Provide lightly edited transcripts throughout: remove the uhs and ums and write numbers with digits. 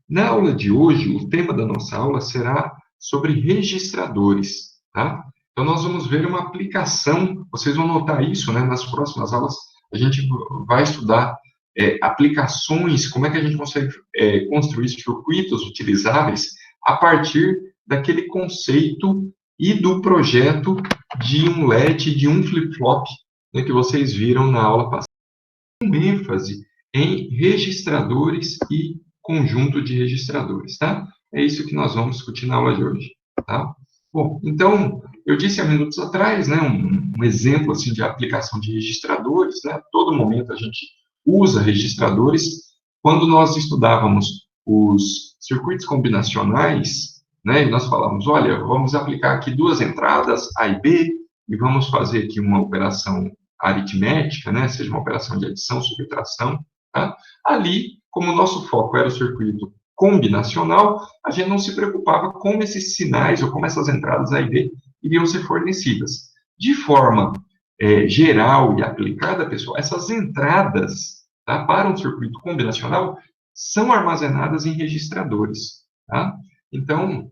Na aula de hoje, o tema da nossa aula será sobre registradores, tá? Então, nós vamos ver uma aplicação, vocês vão notar isso, né? Nas próximas aulas, a gente vai estudar aplicações, como é que a gente consegue construir circuitos utilizáveis a partir daquele conceito e do projeto de um LED, de um flip-flop, né, que vocês viram na aula passada. Com ênfase em registradores e conjunto de registradores, tá? É isso que nós vamos discutir na aula de hoje, tá? Bom, então, eu disse há minutos atrás, né, um exemplo, assim, de aplicação de registradores, né? A todo momento a gente usa registradores. Quando nós estudávamos os circuitos combinacionais, né, e nós falávamos, olha, vamos aplicar aqui duas entradas, A e B, e vamos fazer aqui uma operação aritmética, né, seja uma operação de adição, subtração, tá? Ali, como o nosso foco era o circuito combinacional, a gente não se preocupava como esses sinais ou como essas entradas A e B iriam ser fornecidas. De forma geral e aplicada, pessoal, essas entradas, tá, para um circuito combinacional são armazenadas em registradores, tá? Então,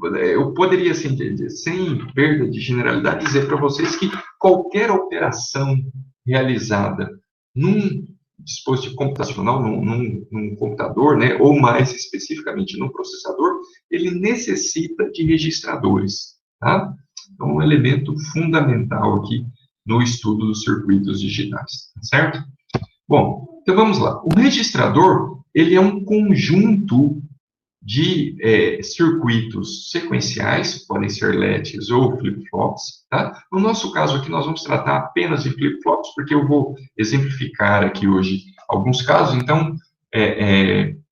eu poderia, assim, sem perda de generalidade, dizer para vocês que qualquer operação realizada num dispositivo computacional, num computador, né, ou mais especificamente num processador, ele necessita de registradores, tá? Então, um elemento fundamental aqui no estudo dos circuitos digitais, certo? Bom, então vamos lá. O registrador, ele é um conjunto de circuitos sequenciais, podem ser LEDs ou flip-flops, tá? No nosso caso aqui, nós vamos tratar apenas de flip-flops, porque eu vou exemplificar aqui hoje alguns casos, então,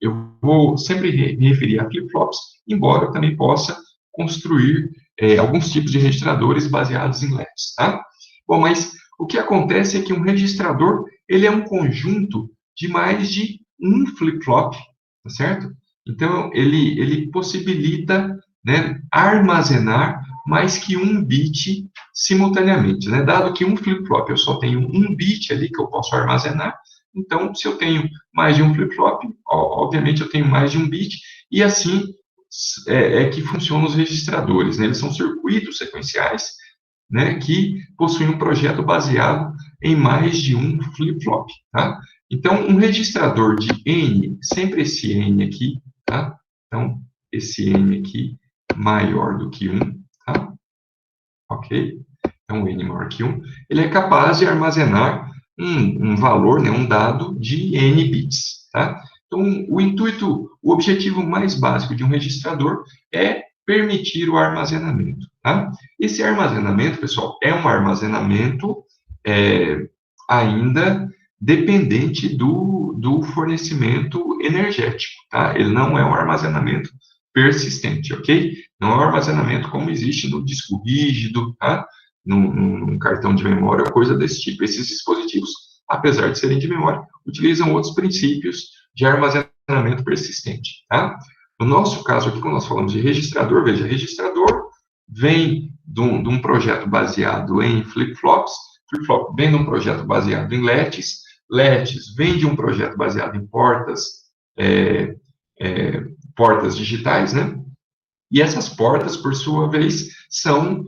eu vou sempre me referir a flip-flops, embora eu também possa construir alguns tipos de registradores baseados em LEDs, tá? Bom, mas o que acontece é que um registrador, ele é um conjunto de mais de um flip-flop, tá certo? Então, ele possibilita, né, armazenar mais que um bit simultaneamente, né? Dado que um flip-flop eu só tenho um bit ali que eu posso armazenar, então, se eu tenho mais de um flip-flop, obviamente eu tenho mais de um bit, e assim é que funcionam os registradores, né? Eles são circuitos sequenciais, né, que possuem um projeto baseado em mais de um flip-flop, tá? Então, um registrador de N, sempre esse N aqui, tá? Então, esse N aqui maior do que 1, tá? Ok? Então, N maior que 1, ele é capaz de armazenar um valor, né, um dado de N bits, tá? Então, o objetivo mais básico de um registrador é permitir o armazenamento, tá? Esse armazenamento, pessoal, é um armazenamento ainda dependente do fornecimento energético, tá? Ele não é um armazenamento persistente, ok? Não é um armazenamento como existe no disco rígido, tá? Num cartão de memória, coisa desse tipo. Esses dispositivos, apesar de serem de memória, utilizam outros princípios de armazenamento persistente, tá? No nosso caso aqui, quando nós falamos de registrador, veja, registrador vem de um projeto baseado em flip-flops, flip-flop vem de um projeto baseado em LEDs, LEDs vem de um projeto baseado em portas digitais, né? E essas portas, por sua vez, são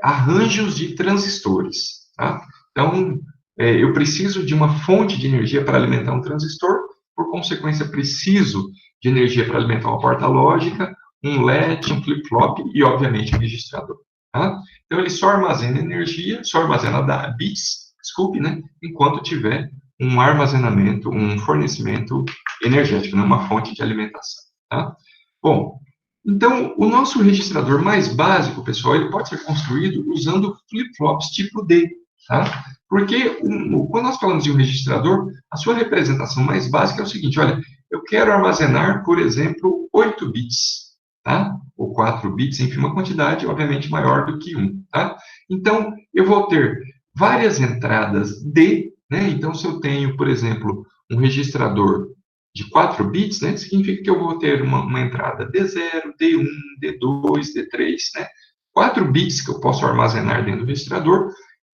arranjos de transistores, tá? Então, eu preciso de uma fonte de energia para alimentar um transistor, por consequência, preciso de energia para alimentar uma porta lógica, um LED, um flip-flop e, obviamente, um registrador, tá? Então, ele só armazena energia, só armazena bits, desculpe, né? Enquanto tiver um armazenamento, um fornecimento energético, né? Uma fonte de alimentação, tá? Bom, então, o nosso registrador mais básico, pessoal, ele pode ser construído usando flip-flops tipo D, tá? Porque quando nós falamos de um registrador, a sua representação mais básica é o seguinte, olha, eu quero armazenar, por exemplo, 8 bits, tá? Ou 4 bits, enfim, uma quantidade, obviamente, maior do que 1, tá? Então, eu vou ter várias entradas D, né? Então, se eu tenho, por exemplo, um registrador de 4 bits, né, significa que eu vou ter uma entrada D0, D1, D2, D3, né? 4 bits que eu posso armazenar dentro do registrador,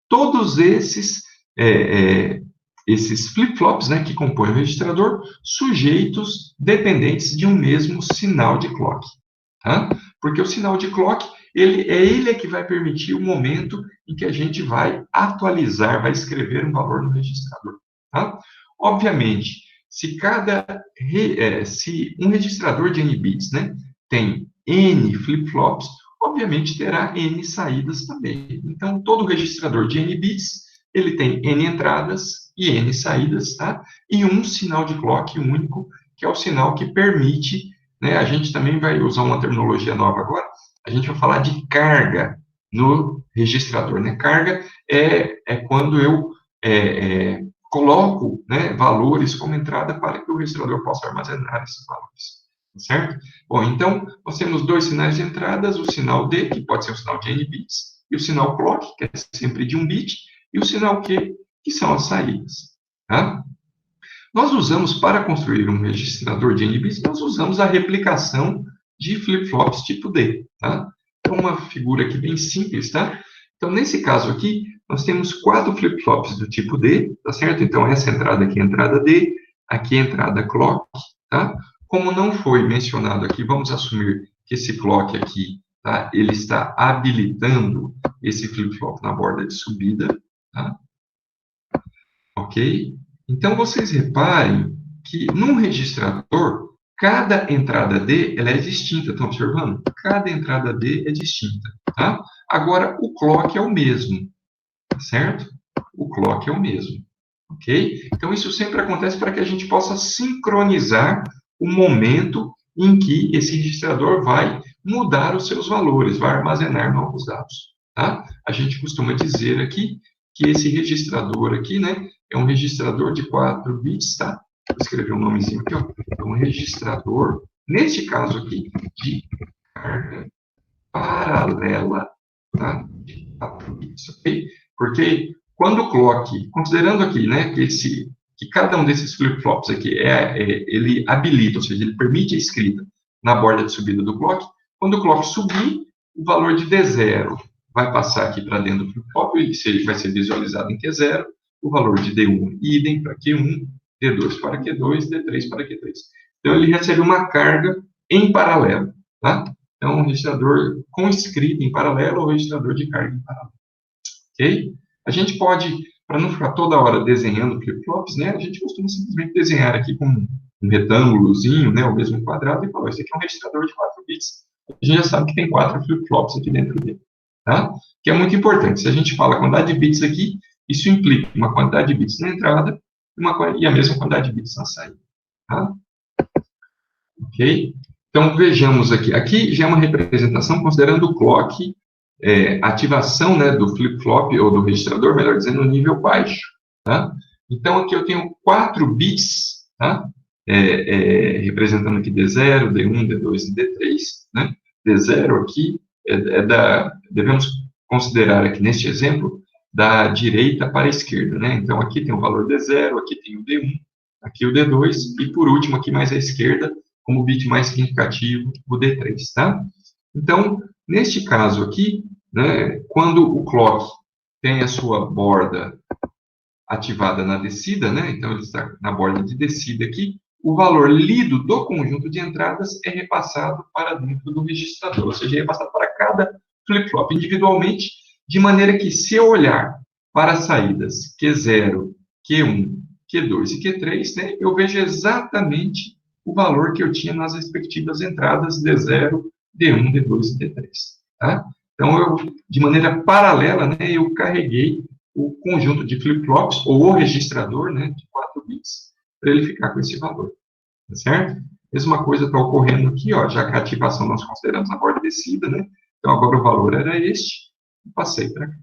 todos esses esses flip-flops, né, que compõem o registrador, sujeitos dependentes de um mesmo sinal de clock. Tá? Porque o sinal de clock, ele é que vai permitir o momento em que a gente vai atualizar, vai escrever um valor no registrador. Tá? Obviamente, se um registrador de n bits, né, tem n flip-flops, obviamente terá n saídas também. Então, todo registrador de n bits, ele tem n entradas e n saídas, tá? E um sinal de clock único, que é o sinal que permite, né, a gente também vai usar uma terminologia nova agora, a gente vai falar de carga no registrador, né? Carga é quando eu coloco, né, valores como entrada para que o registrador possa armazenar esses valores, certo? Bom, então, nós temos dois sinais de entradas, o sinal D, que pode ser um sinal de n bits, e o sinal clock, que é sempre de 1 bit, e o sinal Q, que são as saídas, tá? Nós usamos, para construir um registrador de n bits, nós usamos a replicação de flip-flops tipo D, tá? Então, uma figura aqui bem simples, tá? Então, nesse caso aqui, nós temos 4 flip-flops do tipo D, tá certo? Então, essa entrada aqui é a entrada D, aqui é a entrada clock, tá? Como não foi mencionado aqui, vamos assumir que esse clock aqui, tá? Ele está habilitando esse flip-flop na borda de subida, tá? Ok? Então, vocês reparem que num registrador, cada entrada D ela é distinta, estão observando? Cada entrada D é distinta, tá? Agora, o clock é o mesmo, certo? O clock é o mesmo, ok? Então, isso sempre acontece para que a gente possa sincronizar o momento em que esse registrador vai mudar os seus valores, vai armazenar novos dados, tá? A gente costuma dizer aqui que esse registrador aqui, né, é um registrador de 4 bits, tá? Vou escrever um nomezinho aqui, ó. É um registrador, neste caso aqui, de carga paralela, tá? De 4 bits, ok? Porque quando o clock, considerando aqui, né, que cada um desses flip-flops aqui ele habilita, ou seja, ele permite a escrita na borda de subida do clock, quando o clock subir, o valor de D0 vai passar aqui para dentro do flip-flop, ele vai ser visualizado em Q0, o valor de D1 idem para Q1, D2 para Q2, D3 para Q3. Então, ele recebe uma carga em paralelo, tá? Então, um registrador com escrita em paralelo ou registrador de carga em paralelo. Ok? A gente pode, para não ficar toda hora desenhando flip-flops, né, a gente costuma simplesmente desenhar aqui com um retângulozinho, né, o mesmo quadrado, e falar, esse aqui é um registrador de 4 bits. A gente já sabe que tem 4 flip-flops aqui dentro dele. Tá? Que é muito importante. Se a gente fala a quantidade de bits aqui, isso implica uma quantidade de bits na entrada e a mesma quantidade de bits na saída. Tá? Ok? Então, vejamos aqui. Aqui já é uma representação considerando o clock, ativação, né, do flip-flop ou do registrador, melhor dizendo, no nível baixo. Tá? Então, aqui eu tenho 4 bits, tá? Representando aqui D0, D1, D2 e D3. Né? D0 aqui devemos considerar aqui neste exemplo, da direita para a esquerda. Né? Então, aqui tem o valor D0, aqui tem o D1, aqui o D2, e por último, aqui mais à esquerda, como bit mais significativo, o D3, tá? Então, neste caso aqui, né, quando o clock tem a sua borda ativada na descida, né, então ele está na borda de descida aqui, o valor lido do conjunto de entradas é repassado para dentro do registrador, ou seja, é repassado para cada flip-flop individualmente, de maneira que se eu olhar para as saídas Q0, Q1, Q2 e Q3, né, eu vejo exatamente o valor que eu tinha nas respectivas entradas D0, D1, D2 e D3. Tá? Então, de maneira paralela, né, eu carreguei o conjunto de flip-flops, ou o registrador, né, de 4 bits, para ele ficar com esse valor. Tá certo? Mesma coisa está ocorrendo aqui, ó, já que a ativação nós consideramos a borda descida, né? Então, agora o valor era este, e passei para cá.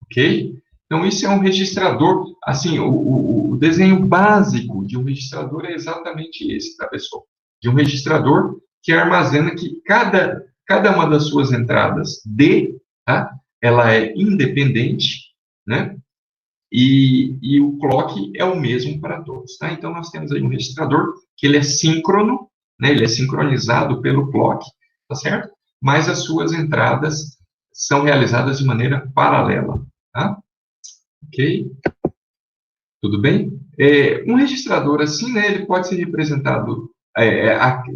Ok? Então, isso é um registrador, assim, o desenho básico de um registrador é exatamente esse, tá, pessoal? De um registrador que armazena que cada uma das suas entradas D, tá? Ela é independente, né? E o clock é o mesmo para todos, tá? Então, nós temos aí um registrador que ele é síncrono, né? Ele é sincronizado pelo clock, tá certo? Mas as suas entradas são realizadas de maneira paralela, tá? Ok? Tudo bem? Um registrador assim, né, ele pode ser representado.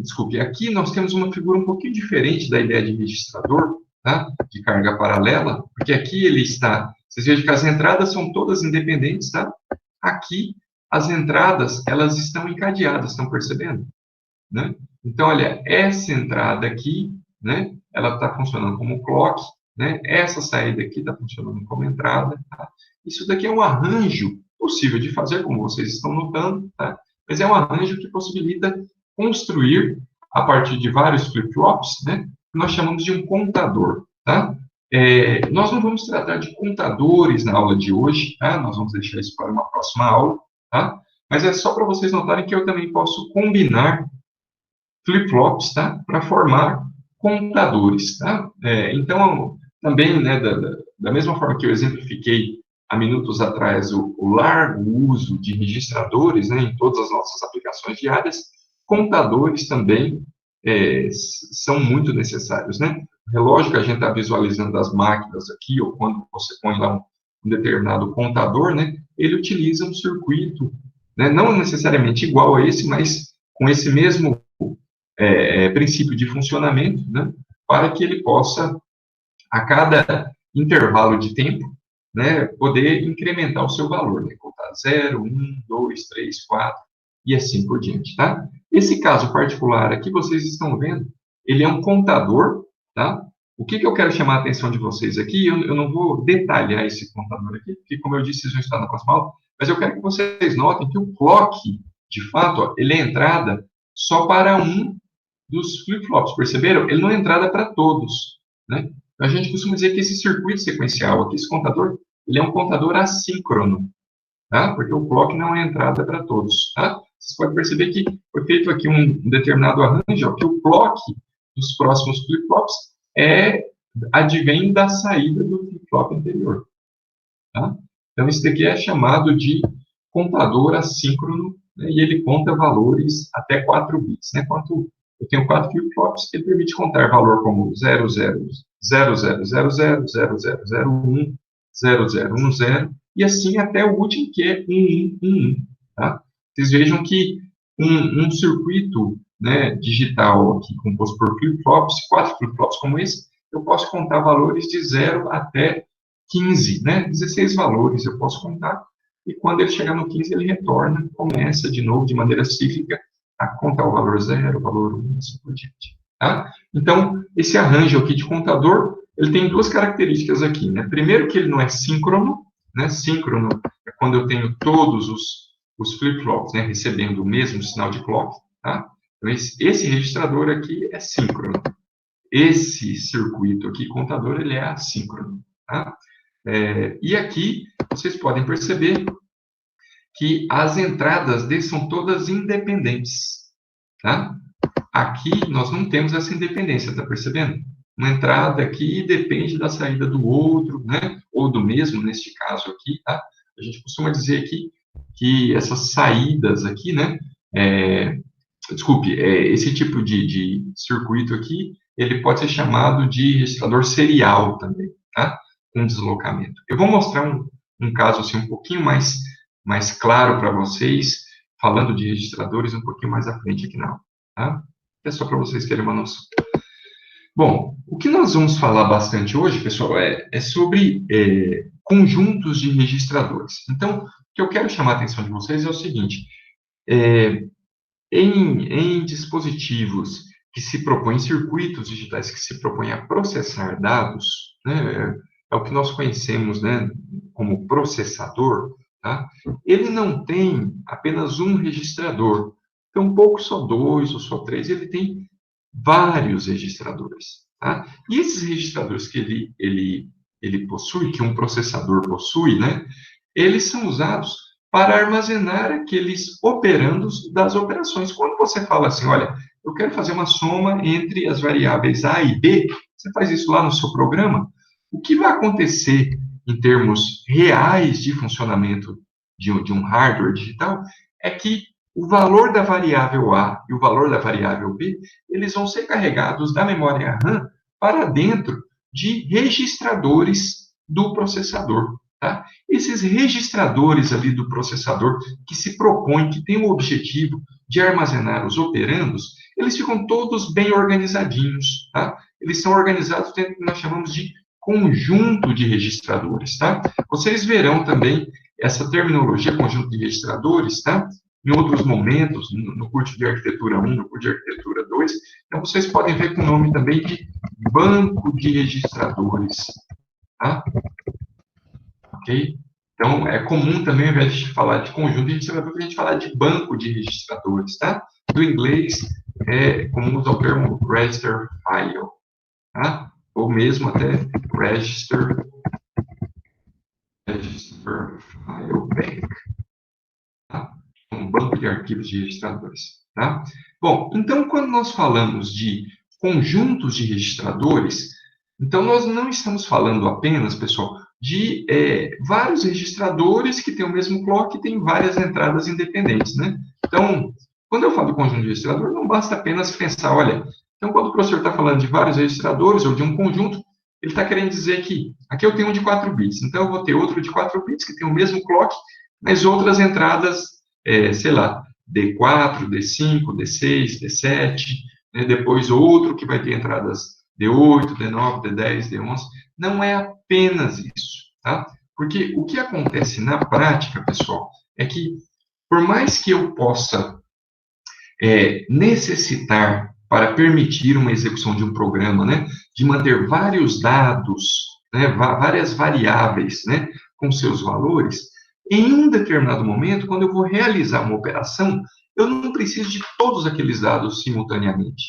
Desculpe, aqui nós temos uma figura um pouquinho diferente da ideia de registrador, tá? De carga paralela, porque aqui ele está. Vocês vejam que as entradas são todas independentes, tá? Aqui as entradas elas estão encadeadas, estão percebendo? Né? Então, olha, essa entrada aqui, né, ela está funcionando como clock, né? Essa saída aqui está funcionando como entrada. Tá? Isso daqui é um arranjo possível de fazer, como vocês estão notando, tá? Mas é um arranjo que possibilita construir, a partir de vários flip-flops, né, que nós chamamos de um contador. Tá? Nós não vamos tratar de contadores na aula de hoje, tá? Nós vamos deixar isso para uma próxima aula, tá? Mas é só para vocês notarem que eu também posso combinar flip-flops, tá? Para formar contadores, tá? Então, também, né, da mesma forma que eu exemplifiquei há minutos atrás o largo uso de registradores, né, em todas as nossas aplicações diárias, contadores também são muito necessários, né? O relógio que a gente está visualizando as máquinas aqui, ou quando você põe lá um determinado contador, né, ele utiliza um circuito, né, não necessariamente igual a esse, mas com esse mesmo princípio de funcionamento, né, para que ele possa, a cada intervalo de tempo, né, poder incrementar o seu valor, né, contar 0, 1, 2, 3, 4, e assim por diante, tá? Esse caso particular aqui, vocês estão vendo, ele é um contador, tá? O que eu quero chamar a atenção de vocês aqui, eu não vou detalhar esse contador aqui, porque, como eu disse, vocês vão estar na próxima aula, mas eu quero que vocês notem que o clock, de fato, ó, ele é entrada só para um dos flip-flops, perceberam? Ele não é entrada para todos, né? A gente costuma dizer que esse circuito sequencial aqui, esse contador, ele é um contador assíncrono, tá? Porque o clock não é entrada para todos, tá? Vocês podem perceber que foi feito aqui um determinado arranjo, ó, que o clock dos próximos flip-flops advém da saída do flip-flop anterior, tá? Então, isso daqui é chamado de contador assíncrono, né, e ele conta valores até 4 bits, né? Quanto eu tenho 4 flip-flops, ele permite contar valor como 00, 0000, 0001, 0010, e assim até o último, que é 1111. Tá? Vocês vejam que um circuito, né, digital aqui, composto por flip-flops, 4 flip-flops como esse, eu posso contar valores de 0 até 15, né? 16 valores eu posso contar, e quando ele chegar no 15, ele retorna, começa de novo de maneira cíclica a contar o valor 0, o valor 1, assim por diante. Tá? Então, esse arranjo aqui de contador, ele tem duas características aqui, né? Primeiro que ele não é síncrono, né? Síncrono é quando eu tenho todos os flip-flops, né, recebendo o mesmo sinal de clock, tá? Então, esse registrador aqui é síncrono. Esse circuito aqui, contador, ele é assíncrono, tá? E aqui, vocês podem perceber que as entradas deles são todas independentes, tá? Aqui nós não temos essa independência, tá percebendo? Uma entrada aqui depende da saída do outro, né? Ou do mesmo, neste caso aqui, tá? A gente costuma dizer aqui que essas saídas aqui, né? Esse tipo de circuito aqui, ele pode ser chamado de registrador serial também, tá? Com deslocamento. Eu vou mostrar um caso assim um pouquinho mais claro para vocês, falando de registradores um pouquinho mais à frente aqui na aula, tá? É só para vocês terem uma noção. Bom, o que nós vamos falar bastante hoje, pessoal, é sobre conjuntos de registradores. Então, o que eu quero chamar a atenção de vocês é o seguinte: em dispositivos que se propõem, circuitos digitais que se propõem a processar dados, né, é o que nós conhecemos, né, como processador, tá? Ele não tem apenas um registrador, tampouco só 2 ou só 3, ele tem vários registradores, tá? E esses registradores que ele possui, que um processador possui, né, eles são usados para armazenar aqueles operandos das operações. Quando você fala assim, olha, eu quero fazer uma soma entre as variáveis A e B, você faz isso lá no seu programa, o que vai acontecer em termos reais de funcionamento de um hardware digital é que o valor da variável A e o valor da variável B, eles vão ser carregados da memória RAM para dentro de registradores do processador. Tá? Esses registradores ali do processador que se propõem, que tem o objetivo de armazenar os operandos, eles ficam todos bem organizadinhos, tá? Eles são organizados dentro do que nós chamamos de conjunto de registradores, tá? Vocês verão também essa terminologia, conjunto de registradores, tá? Em outros momentos, no curso de arquitetura 1, no curso de arquitetura 2, então vocês podem ver com o nome também de banco de registradores, tá? Ok? Então, é comum também, ao invés de falar de conjunto de registradores, a gente falar de banco de registradores, tá? Do inglês, é comum usar o termo register file, tá? Ou mesmo até register file bank, tá? Um banco de arquivos de registradores, tá? Bom, então, quando nós falamos de conjuntos de registradores, então nós não estamos falando apenas, pessoal, de vários registradores que têm o mesmo clock e têm várias entradas independentes, né? Então, quando eu falo de conjunto de registrador, não basta apenas pensar, olha, então quando o professor está falando de vários registradores ou de um conjunto, ele está querendo dizer que aqui eu tenho um de 4 bits, então eu vou ter outro de 4 bits que tem o mesmo clock, mas outras entradas, sei lá, D4, D5, D6, D7, né? Depois outro que vai ter entradas D8, D9, D10, D11. Não é apenas isso, tá? Porque o que acontece na prática, pessoal, é que por mais que eu possa necessitar para permitir uma execução de um programa, né, de manter vários dados, né, várias variáveis, né, com seus valores, em um determinado momento, quando eu vou realizar uma operação, eu não preciso de todos aqueles dados simultaneamente,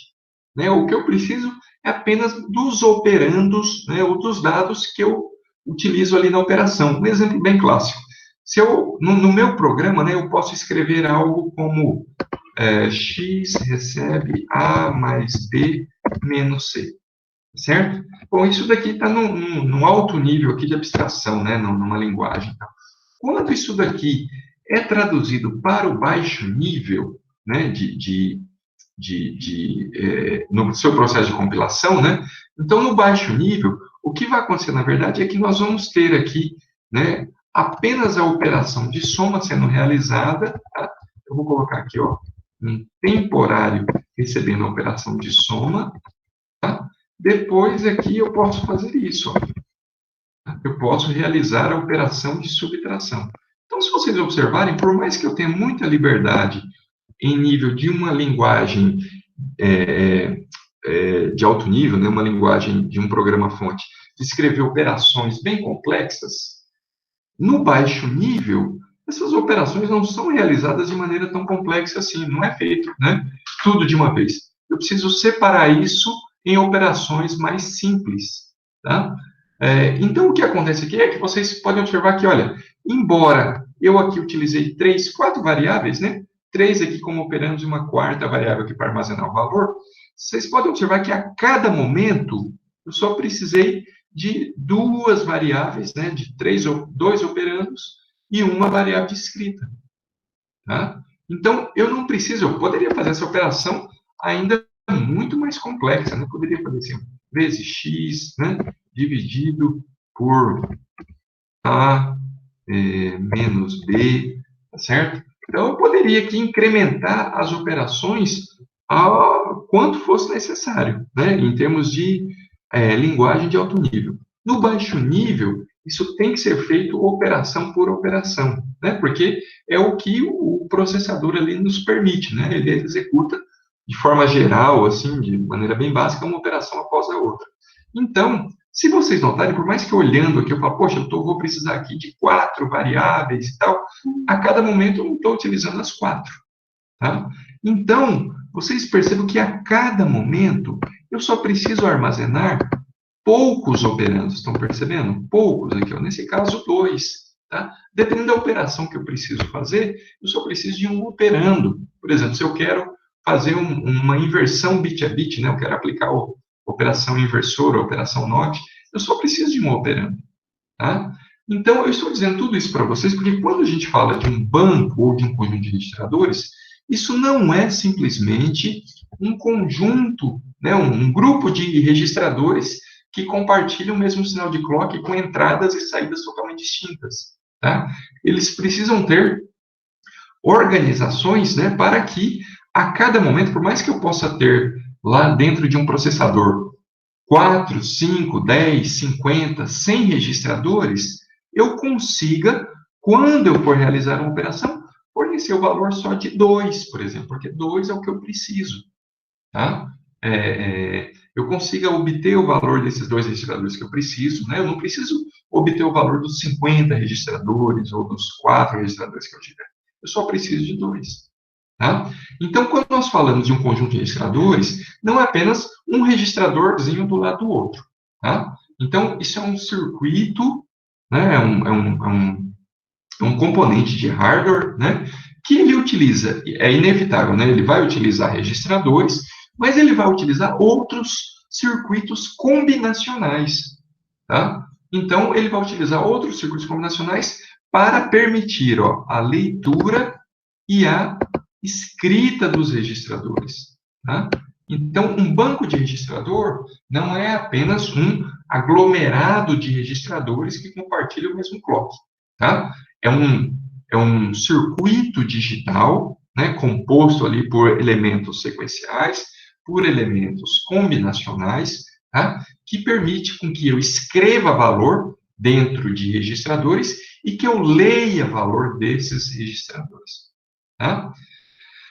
né? O que eu preciso é apenas dos operandos, né, ou dos dados que eu utilizo ali na operação. Um exemplo bem clássico. Se eu, no meu programa, né, eu posso escrever algo como X recebe A mais B menos C, certo? Bom, isso daqui está num alto nível aqui de abstração, né, numa linguagem. Tá? Quando isso daqui é traduzido para o baixo nível, né, no seu processo de compilação, né, então no baixo nível, o que vai acontecer, na verdade, é que nós vamos ter aqui, né, apenas a operação de soma sendo realizada, tá? Eu vou colocar aqui, ó, um temporário recebendo a operação de soma, tá? Depois aqui eu posso fazer isso, ó. Eu posso realizar a operação de subtração. Então, se vocês observarem, por mais que eu tenha muita liberdade em nível de uma linguagem de alto nível, né, uma linguagem de um programa-fonte, de escrever operações bem complexas, no baixo nível, essas operações não são realizadas de maneira tão complexa assim, não é feito, né, tudo de uma vez. Eu preciso separar isso em operações mais simples, tá? Então, o que acontece aqui é que vocês podem observar que, olha, embora eu aqui utilizei 3, 4 variáveis, né, 3 aqui como operandos e uma quarta variável aqui para armazenar o valor, vocês podem observar que a cada momento eu só precisei de 2 variáveis, né, de 2 operandos e uma variável escrita. Tá? Então, eu não preciso, eu poderia fazer essa operação ainda muito mais complexa, né? Poderia fazer assim, vezes x, né, dividido por a menos b, tá certo? Então, eu poderia aqui incrementar as operações a quanto fosse necessário, né, em termos de linguagem de alto nível. No baixo nível, isso tem que ser feito operação por operação, né, porque é o que o processador ali nos permite, né, ele executa de forma geral, assim, de maneira bem básica, uma operação após a outra. Então, se vocês notarem, por mais que olhando aqui, eu falo, poxa, vou precisar aqui de 4 variáveis e tal, a cada momento eu não estou utilizando as 4. Tá? Então, vocês percebem que a cada momento eu só preciso armazenar poucos operandos, estão percebendo? Poucos aqui, ó. Nesse caso, 2. Tá? Dependendo da operação que eu preciso fazer, eu só preciso de um operando. Por exemplo, se eu quero fazer uma inversão bit a bit, né? Eu quero aplicar a operação inversora, a operação NOT, eu só preciso de um operando. Tá? Então, eu estou dizendo tudo isso para vocês, porque quando a gente fala de um banco ou de um conjunto de registradores, isso não é simplesmente um conjunto, né, um grupo de registradores que compartilham o mesmo sinal de clock com entradas e saídas totalmente distintas, tá? Eles precisam ter organizações, né, para que a cada momento, por mais que eu possa ter lá dentro de um processador 4, 5, 10, 50, 100 registradores, eu consiga, quando eu for realizar uma operação, fornecer o valor só de 2, por exemplo, porque 2 é o que eu preciso, tá? Eu consiga obter o valor desses 2 registradores que eu preciso, né? Eu não preciso obter o valor dos 50 registradores ou dos 4 registradores que eu tiver. Eu só preciso de 2. Tá? Então, quando nós falamos de um conjunto de registradores, não é apenas um registradorzinho do lado do outro. Tá? Então, isso é um circuito, né? É um componente de hardware, né? Que ele utiliza, é inevitável, né? Ele vai utilizar registradores, mas ele vai utilizar outros circuitos combinacionais. Tá? Então, ele vai utilizar outros circuitos combinacionais para permitir, ó, a leitura e a escrita dos registradores. Tá? Então, um banco de registrador não é apenas um aglomerado de registradores que compartilham o mesmo clock. Tá? É um circuito digital, né, composto ali por elementos sequenciais, por elementos combinacionais, tá? Que permite com que eu escreva valor dentro de registradores e que eu leia valor desses registradores. Tá?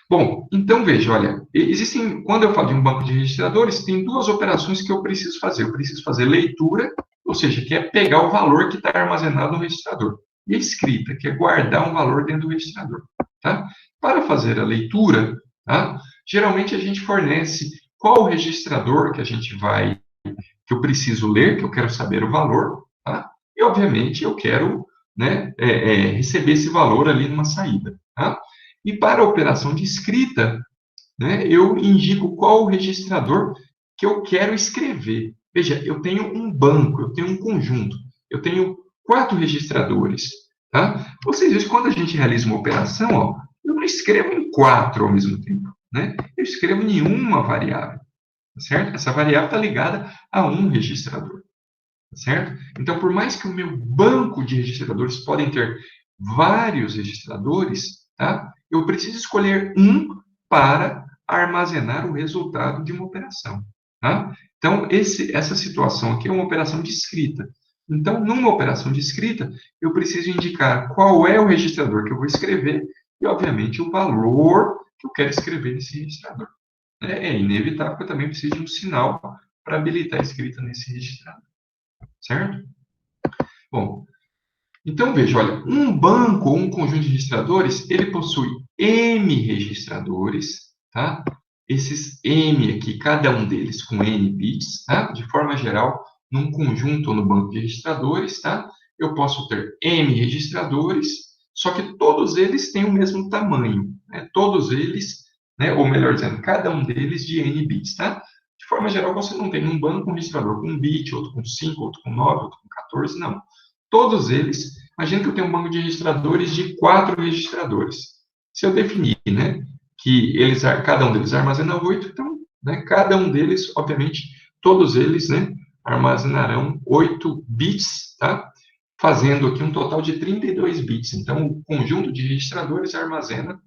Bom, então veja, olha, existem, quando eu falo de um banco de registradores, tem duas operações que eu preciso fazer. Eu preciso fazer leitura, ou seja, que é pegar o valor que está armazenado no registrador, e a escrita, que é guardar um valor dentro do registrador. Tá? Para fazer a leitura, tá? Geralmente a gente fornece qual registrador que a gente vai, que eu preciso ler, que eu quero saber o valor, tá? E obviamente eu quero, né, receber esse valor ali numa saída. Tá? E para a operação de escrita, né, eu indico qual o registrador que eu quero escrever. Veja, eu tenho um banco, eu tenho um conjunto, eu tenho 4 registradores. Tá? Vocês veem, quando a gente realiza uma operação, ó, eu não escrevo em 4 ao mesmo tempo. Né? Eu escrevo em uma variável. Certo? Essa variável está ligada a um registrador. Certo? Então, por mais que o meu banco de registradores podem ter vários registradores, tá? Eu preciso escolher um para armazenar o resultado de uma operação. Tá? Então, essa situação aqui é uma operação de escrita. Então, numa operação de escrita, eu preciso indicar qual é o registrador que eu vou escrever e, obviamente, o valor que eu quero escrever nesse registrador. É inevitável que eu também precise de um sinal para habilitar a escrita nesse registrador. Certo? Bom, então veja, olha, um banco ou um conjunto de registradores, ele possui M registradores, tá? Esses M aqui, cada um deles com N bits, tá? De forma geral, num conjunto ou no banco de registradores, tá? Eu posso ter M registradores, só que todos eles têm o mesmo tamanho, né? Todos eles, né? Ou melhor dizendo, cada um deles de N bits, tá? De forma geral, você não tem um banco um registrador com 1 bit, outro com 5, outro com 9, outro com 14, não. Todos eles, imagina que eu tenho um banco de registradores de 4 registradores. Se eu definir, né, que cada um deles armazena 8, então, né, cada um deles, obviamente, todos eles, né, armazenarão 8 bits, tá? Fazendo aqui um total de 32 bits. Então, o conjunto de registradores armazena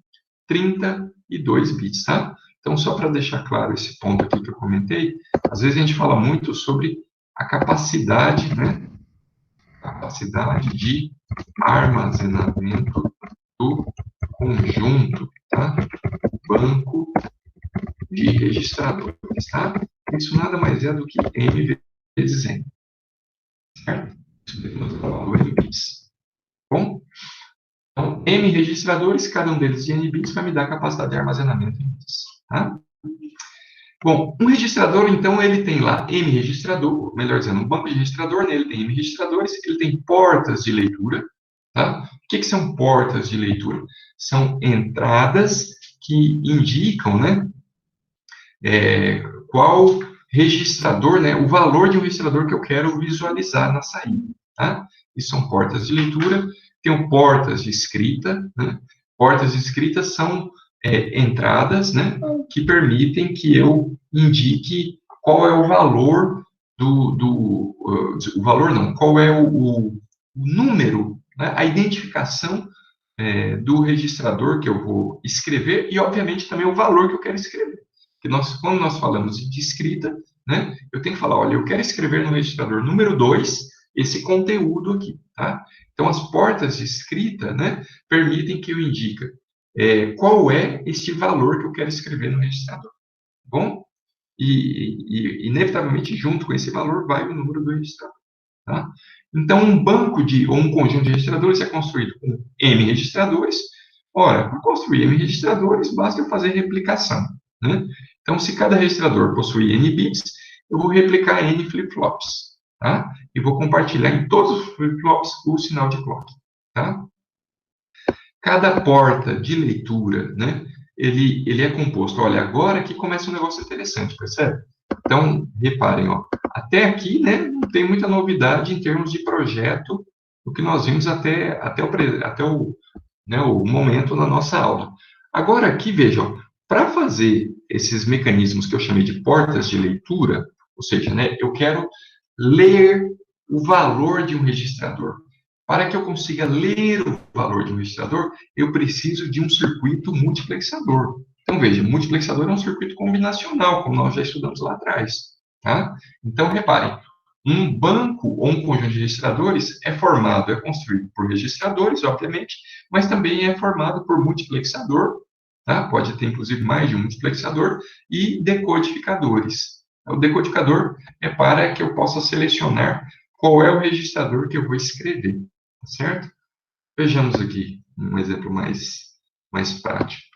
32 bits, tá? Então, só para deixar claro esse ponto aqui que eu comentei, às vezes a gente fala muito sobre a capacidade, né? Capacidade de armazenamento do conjunto, tá? Banco de registradores, tá? Isso nada mais é do que M vezes N, certo? Isso devemos falar do N bits. Bom? Então, M registradores, cada um deles de N bits, vai me dar a capacidade de armazenamento em bits, tá? Bom, um registrador, então, ele tem lá M registrador, melhor dizendo, um banco de registrador, nele tem M registradores, ele tem portas de leitura, tá? O que são portas de leitura? São entradas que indicam, né, qual registrador, né, o valor de um registrador que eu quero visualizar na saída, tá? E são portas de leitura, tem portas de escrita, né? Portas de escrita são entradas, né, que permitem que eu indique qual é o valor o valor não, qual é o número, né, a identificação do registrador que eu vou escrever e, obviamente, também o valor que eu quero escrever. Porque quando nós falamos de escrita, né, eu tenho que falar, olha, eu quero escrever no registrador número 2 esse conteúdo aqui, tá? Então, as portas de escrita, né, permitem que eu indique qual é este valor que eu quero escrever no registrador, tá bom? E, inevitavelmente, junto com esse valor, vai o número do registrador. Tá? Então, um banco ou um conjunto de registradores é construído com M registradores. Ora, para construir M registradores, basta eu fazer replicação. Né? Então, se cada registrador possui N bits, eu vou replicar N flip-flops. Tá? E vou compartilhar em todos os flip-flops o sinal de clock. Tá? Cada porta de leitura, né, ele é composto. Olha, agora que começa um negócio interessante, percebe? Então, reparem, ó, até aqui, né, não tem muita novidade em termos de projeto, o que nós vimos o momento da nossa aula. Agora aqui, vejam, para fazer esses mecanismos que eu chamei de portas de leitura, ou seja, né, eu quero ler o valor de um registrador. Para que eu consiga ler o valor de um registrador, eu preciso de um circuito multiplexador. Então, veja, multiplexador é um circuito combinacional, como nós já estudamos lá atrás. Tá? Então, reparem, um banco ou um conjunto de registradores é construído por registradores, obviamente, mas também é formado por multiplexador, tá? Pode ter, inclusive, mais de um multiplexador, e decodificadores. O decodificador é para que eu possa selecionar qual é o registrador que eu vou escrever, tá certo? Vejamos aqui um exemplo mais prático.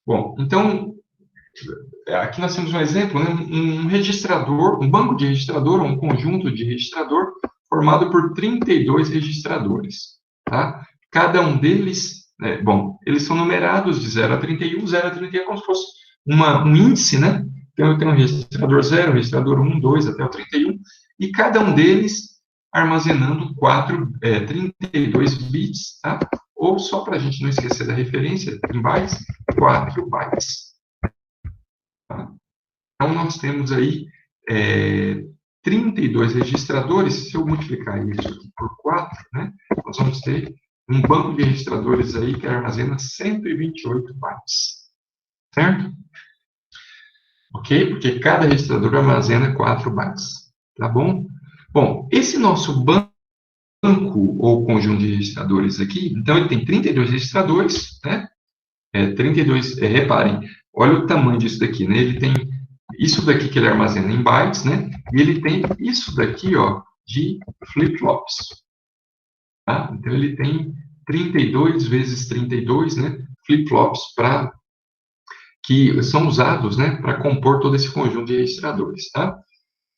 Bom, então, aqui nós temos um exemplo, né? Um registrador, um banco de registrador, ou um conjunto de registrador, formado por 32 registradores. Tá? Cada um deles, eles são numerados de 0 a 31, 0 a 31 é como se fosse um índice, né? Então, eu tenho um registrador 0, registrador 1, 2, até o 31, e cada um deles armazenando 32 bits, tá? Ou, só para a gente não esquecer da referência, em bytes, 4 bytes. Tá? Então, nós temos aí 32 registradores. Se eu multiplicar isso aqui por 4, né, nós vamos ter um banco de registradores aí que armazena 128 bytes. Certo? Ok? Porque cada registrador armazena 4 bytes. Tá bom? Bom, esse nosso banco ou conjunto de registradores aqui, então ele tem 32 registradores, né? 32, reparem, olha o tamanho disso daqui, né? Ele tem isso daqui que ele armazena em bytes, né? E ele tem isso daqui, ó, de flip-flops. Tá? Então, ele tem 32 vezes 32, né? Flip-flops que são usados, né? Para compor todo esse conjunto de registradores, tá?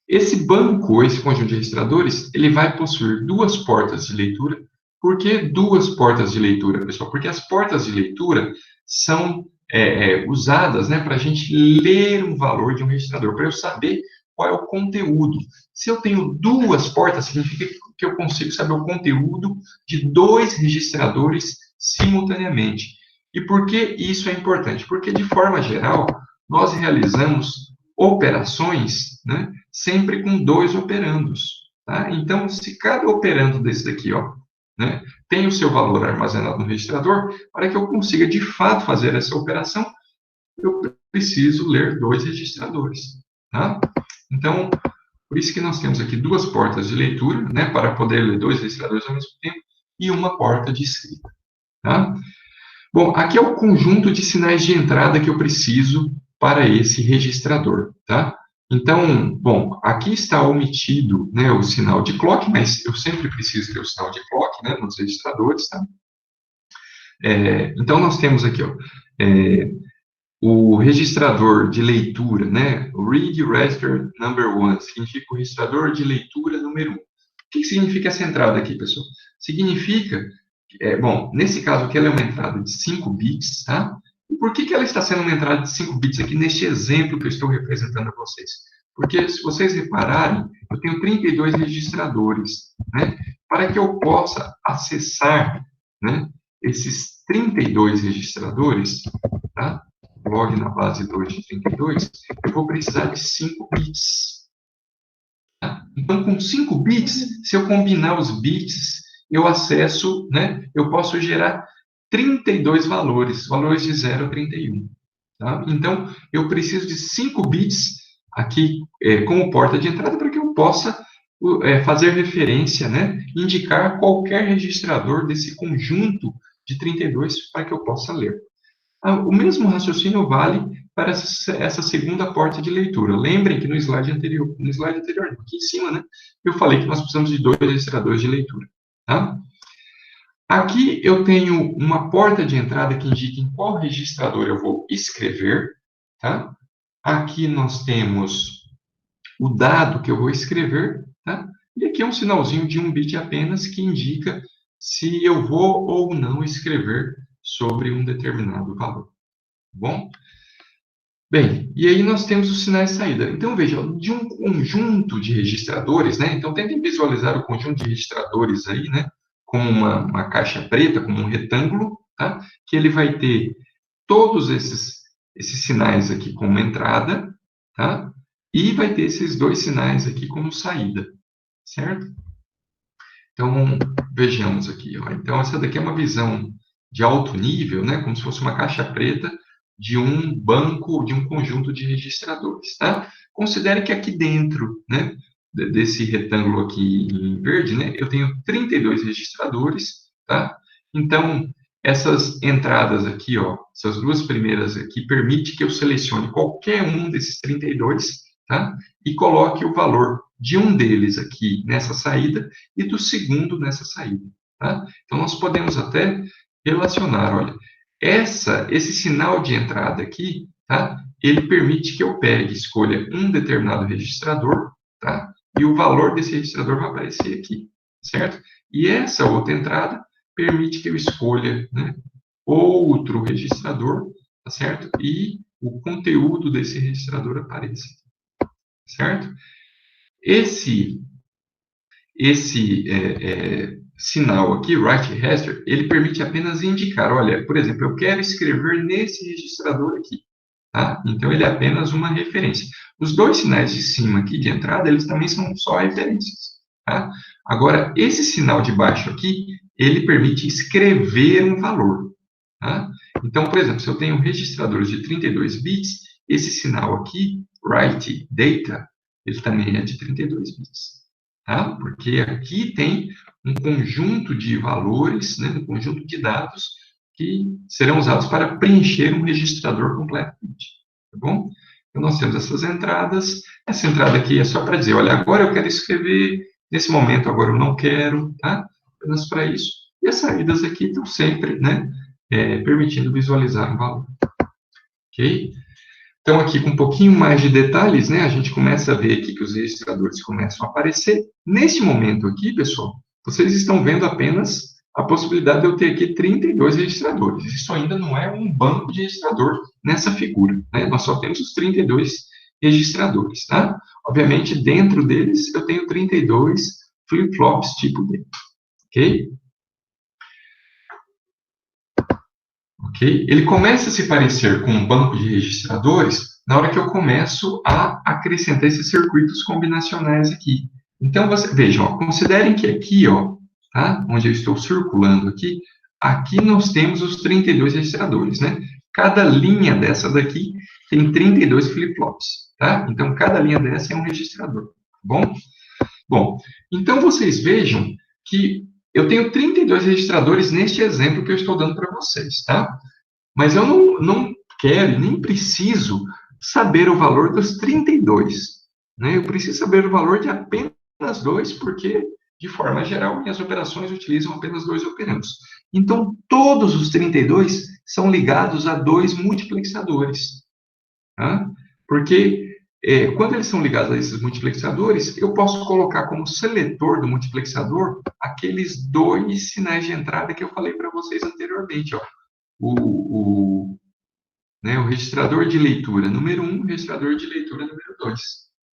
Esse banco, esse conjunto de registradores, ele vai possuir duas portas de leitura. Por que duas portas de leitura, pessoal? Porque as portas de leitura são usadas, né, para a gente ler um valor de um registrador, para eu saber qual é o conteúdo. Se eu tenho duas portas, significa que eu consigo saber o conteúdo de dois registradores simultaneamente. E por que isso é importante? Porque, de forma geral, nós realizamos operações, né, sempre com dois operandos. Tá? Então, se cada operando desse daqui, ó, né, tem o seu valor armazenado no registrador, para que eu consiga de fato fazer essa operação, eu preciso ler dois registradores. Tá? Então, por isso que nós temos aqui duas portas de leitura, né, para poder ler dois registradores ao mesmo tempo, e uma porta de escrita. Tá? Bom, aqui é o conjunto de sinais de entrada que eu preciso para esse registrador. Tá? Então, bom, aqui está omitido, né, o sinal de clock, mas eu sempre preciso ter o sinal de clock, né, nos registradores, tá? Então, nós temos aqui, ó, o registrador de leitura, né, o Read Register Number 1, significa o registrador de leitura número 1. O que significa essa entrada aqui, pessoal? Significa, bom, nesse caso aqui ela é uma entrada de 5 bits, tá? E por que ela está sendo uma entrada de 5 bits aqui neste exemplo que eu estou representando a vocês? Porque, se vocês repararem, eu tenho 32 registradores, né? Para que eu possa acessar, né, esses 32 registradores, tá? Log na base 2 de 32, eu vou precisar de 5 bits. Então, com 5 bits, se eu combinar os bits, eu acesso, né, eu posso gerar 32 valores de 0 a 31. Tá? Então, eu preciso de 5 bits aqui como porta de entrada para que eu possa fazer referência, né, indicar qualquer registrador desse conjunto de 32 para que eu possa ler. O mesmo raciocínio vale para essa segunda porta de leitura. Lembrem que no slide anterior, aqui em cima, né, eu falei que nós precisamos de 2 registradores de leitura. Tá? Aqui eu tenho uma porta de entrada que indica em qual registrador eu vou escrever. Tá? Aqui nós temos o dado que eu vou escrever. Tá? E aqui é um sinalzinho de 1 bit apenas que indica se eu vou ou não escrever sobre um determinado valor. Bom? Bem, e aí nós temos os sinais de saída. Então, veja, de um conjunto de registradores, né? Então, tentem visualizar o conjunto de registradores aí, né? Como uma caixa preta, como um retângulo, tá? Que ele vai ter todos esses sinais aqui como entrada, tá? E vai ter esses 2 sinais aqui como saída, certo? Então, vejamos aqui, ó. Então, essa daqui é uma visão de alto nível, né? Como se fosse uma caixa preta de um banco, de um conjunto de registradores, tá? Considere que aqui dentro, né, desse retângulo aqui em verde, né, eu tenho 32 registradores, tá? Então, essas entradas aqui, ó, essas 2 primeiras aqui, permite que eu selecione qualquer um desses 32, tá? E coloque o valor de um deles aqui nessa saída e do segundo nessa saída, tá? Então, nós podemos até relacionar, olha, esse sinal de entrada aqui, tá? Ele permite que eu pegue, escolha um determinado registrador, tá? E o valor desse registrador vai aparecer aqui, certo? E essa outra entrada permite que eu escolha, né, outro registrador, tá certo? E o conteúdo desse registrador apareça, certo? Esse sinal aqui, write register, ele permite apenas indicar, olha, por exemplo, eu quero escrever nesse registrador aqui, tá? Então, ele é apenas uma referência. Os 2 sinais de cima aqui, de entrada, eles também são só referências, tá? Agora, esse sinal de baixo aqui, ele permite escrever um valor, tá? Então, por exemplo, se eu tenho registradores de 32 bits, esse sinal aqui, write data, ele também é de 32 bits. Tá? Porque aqui tem um conjunto de valores, né, um conjunto de dados que serão usados para preencher um registrador completamente. Tá bom? Então, nós temos essas entradas. Essa entrada aqui é só para dizer, olha, agora eu quero escrever, nesse momento agora eu não quero, tá? Apenas para isso. E as saídas aqui estão sempre, né, permitindo visualizar um valor. Ok? Então, aqui com um pouquinho mais de detalhes, né, a gente começa a ver aqui que os registradores começam a aparecer. Neste momento aqui, pessoal, vocês estão vendo apenas a possibilidade de eu ter aqui 32 registradores. Isso ainda não é um banco de registrador nessa figura, né? Nós só temos os 32 registradores, tá? Obviamente, dentro deles, eu tenho 32 flip-flops tipo D, ok? Ok? Ele começa a se parecer com um banco de registradores na hora que eu começo a acrescentar esses circuitos combinacionais aqui. Então, vejam, ó, considerem que aqui, ó, tá? Onde eu estou circulando aqui, aqui nós temos os 32 registradores, né? Cada linha dessa daqui tem 32 flip-flops, tá? Então, cada linha dessa é um registrador, tá bom? Bom, então vocês vejam que eu tenho 32 registradores neste exemplo que eu estou dando para vocês, tá? Mas eu não quero e nem preciso saber o valor dos 32, né? Eu preciso saber o valor de apenas 2, porque, de forma geral, minhas operações utilizam apenas 2 operandos. Então, todos os 32 são ligados a 2 multiplexadores, tá? Porque quando eles são ligados a esses multiplexadores, eu posso colocar como seletor do multiplexador aqueles 2 sinais de entrada que eu falei para vocês anteriormente, ó. Né, o registrador de leitura número 1, o registrador de leitura número 2.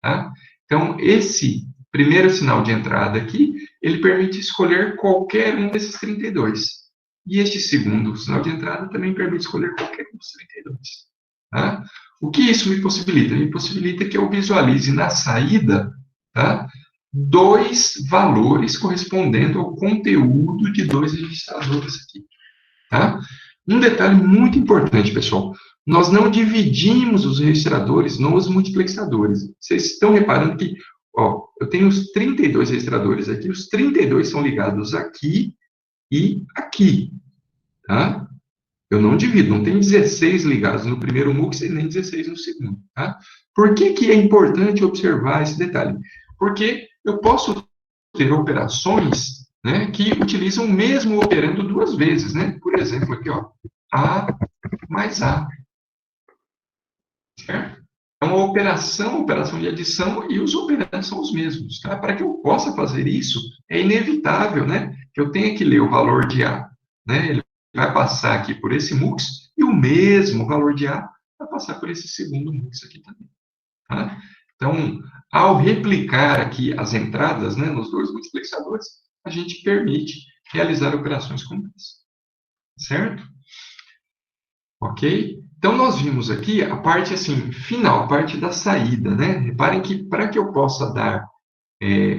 Tá? Então, esse primeiro sinal de entrada aqui, ele permite escolher qualquer um desses 32. E este segundo sinal de entrada também permite escolher qualquer um dos 32. Tá? O que isso me possibilita? Me possibilita que eu visualize na saída tá? Dois valores correspondendo ao conteúdo de dois registradores aqui, tá? Um detalhe muito importante, pessoal, nós não dividimos os registradores nos multiplexadores. Vocês estão reparando que, ó, eu tenho os 32 registradores aqui, os 32 são ligados aqui e aqui, tá? Eu não divido, não tem 16 ligados no primeiro MUX e nem 16 no segundo, tá? Por que que é importante observar esse detalhe? Porque eu posso ter operações, né, que utilizam o mesmo operando duas vezes, né? Por exemplo, aqui, ó, A mais A, certo? É uma operação de adição, e os operandos são os mesmos, tá? Para que eu possa fazer isso, é inevitável, né, que eu tenha que ler o valor de A, né? Ele vai passar aqui por esse MUX, e o mesmo valor de A vai passar por esse segundo MUX aqui também, tá? Então, ao replicar aqui as entradas, né, nos dois multiplexadores, a gente permite realizar operações como essa, certo? Ok? Então, nós vimos aqui a parte, assim, final, a parte da saída, né? Reparem que, para que eu possa dar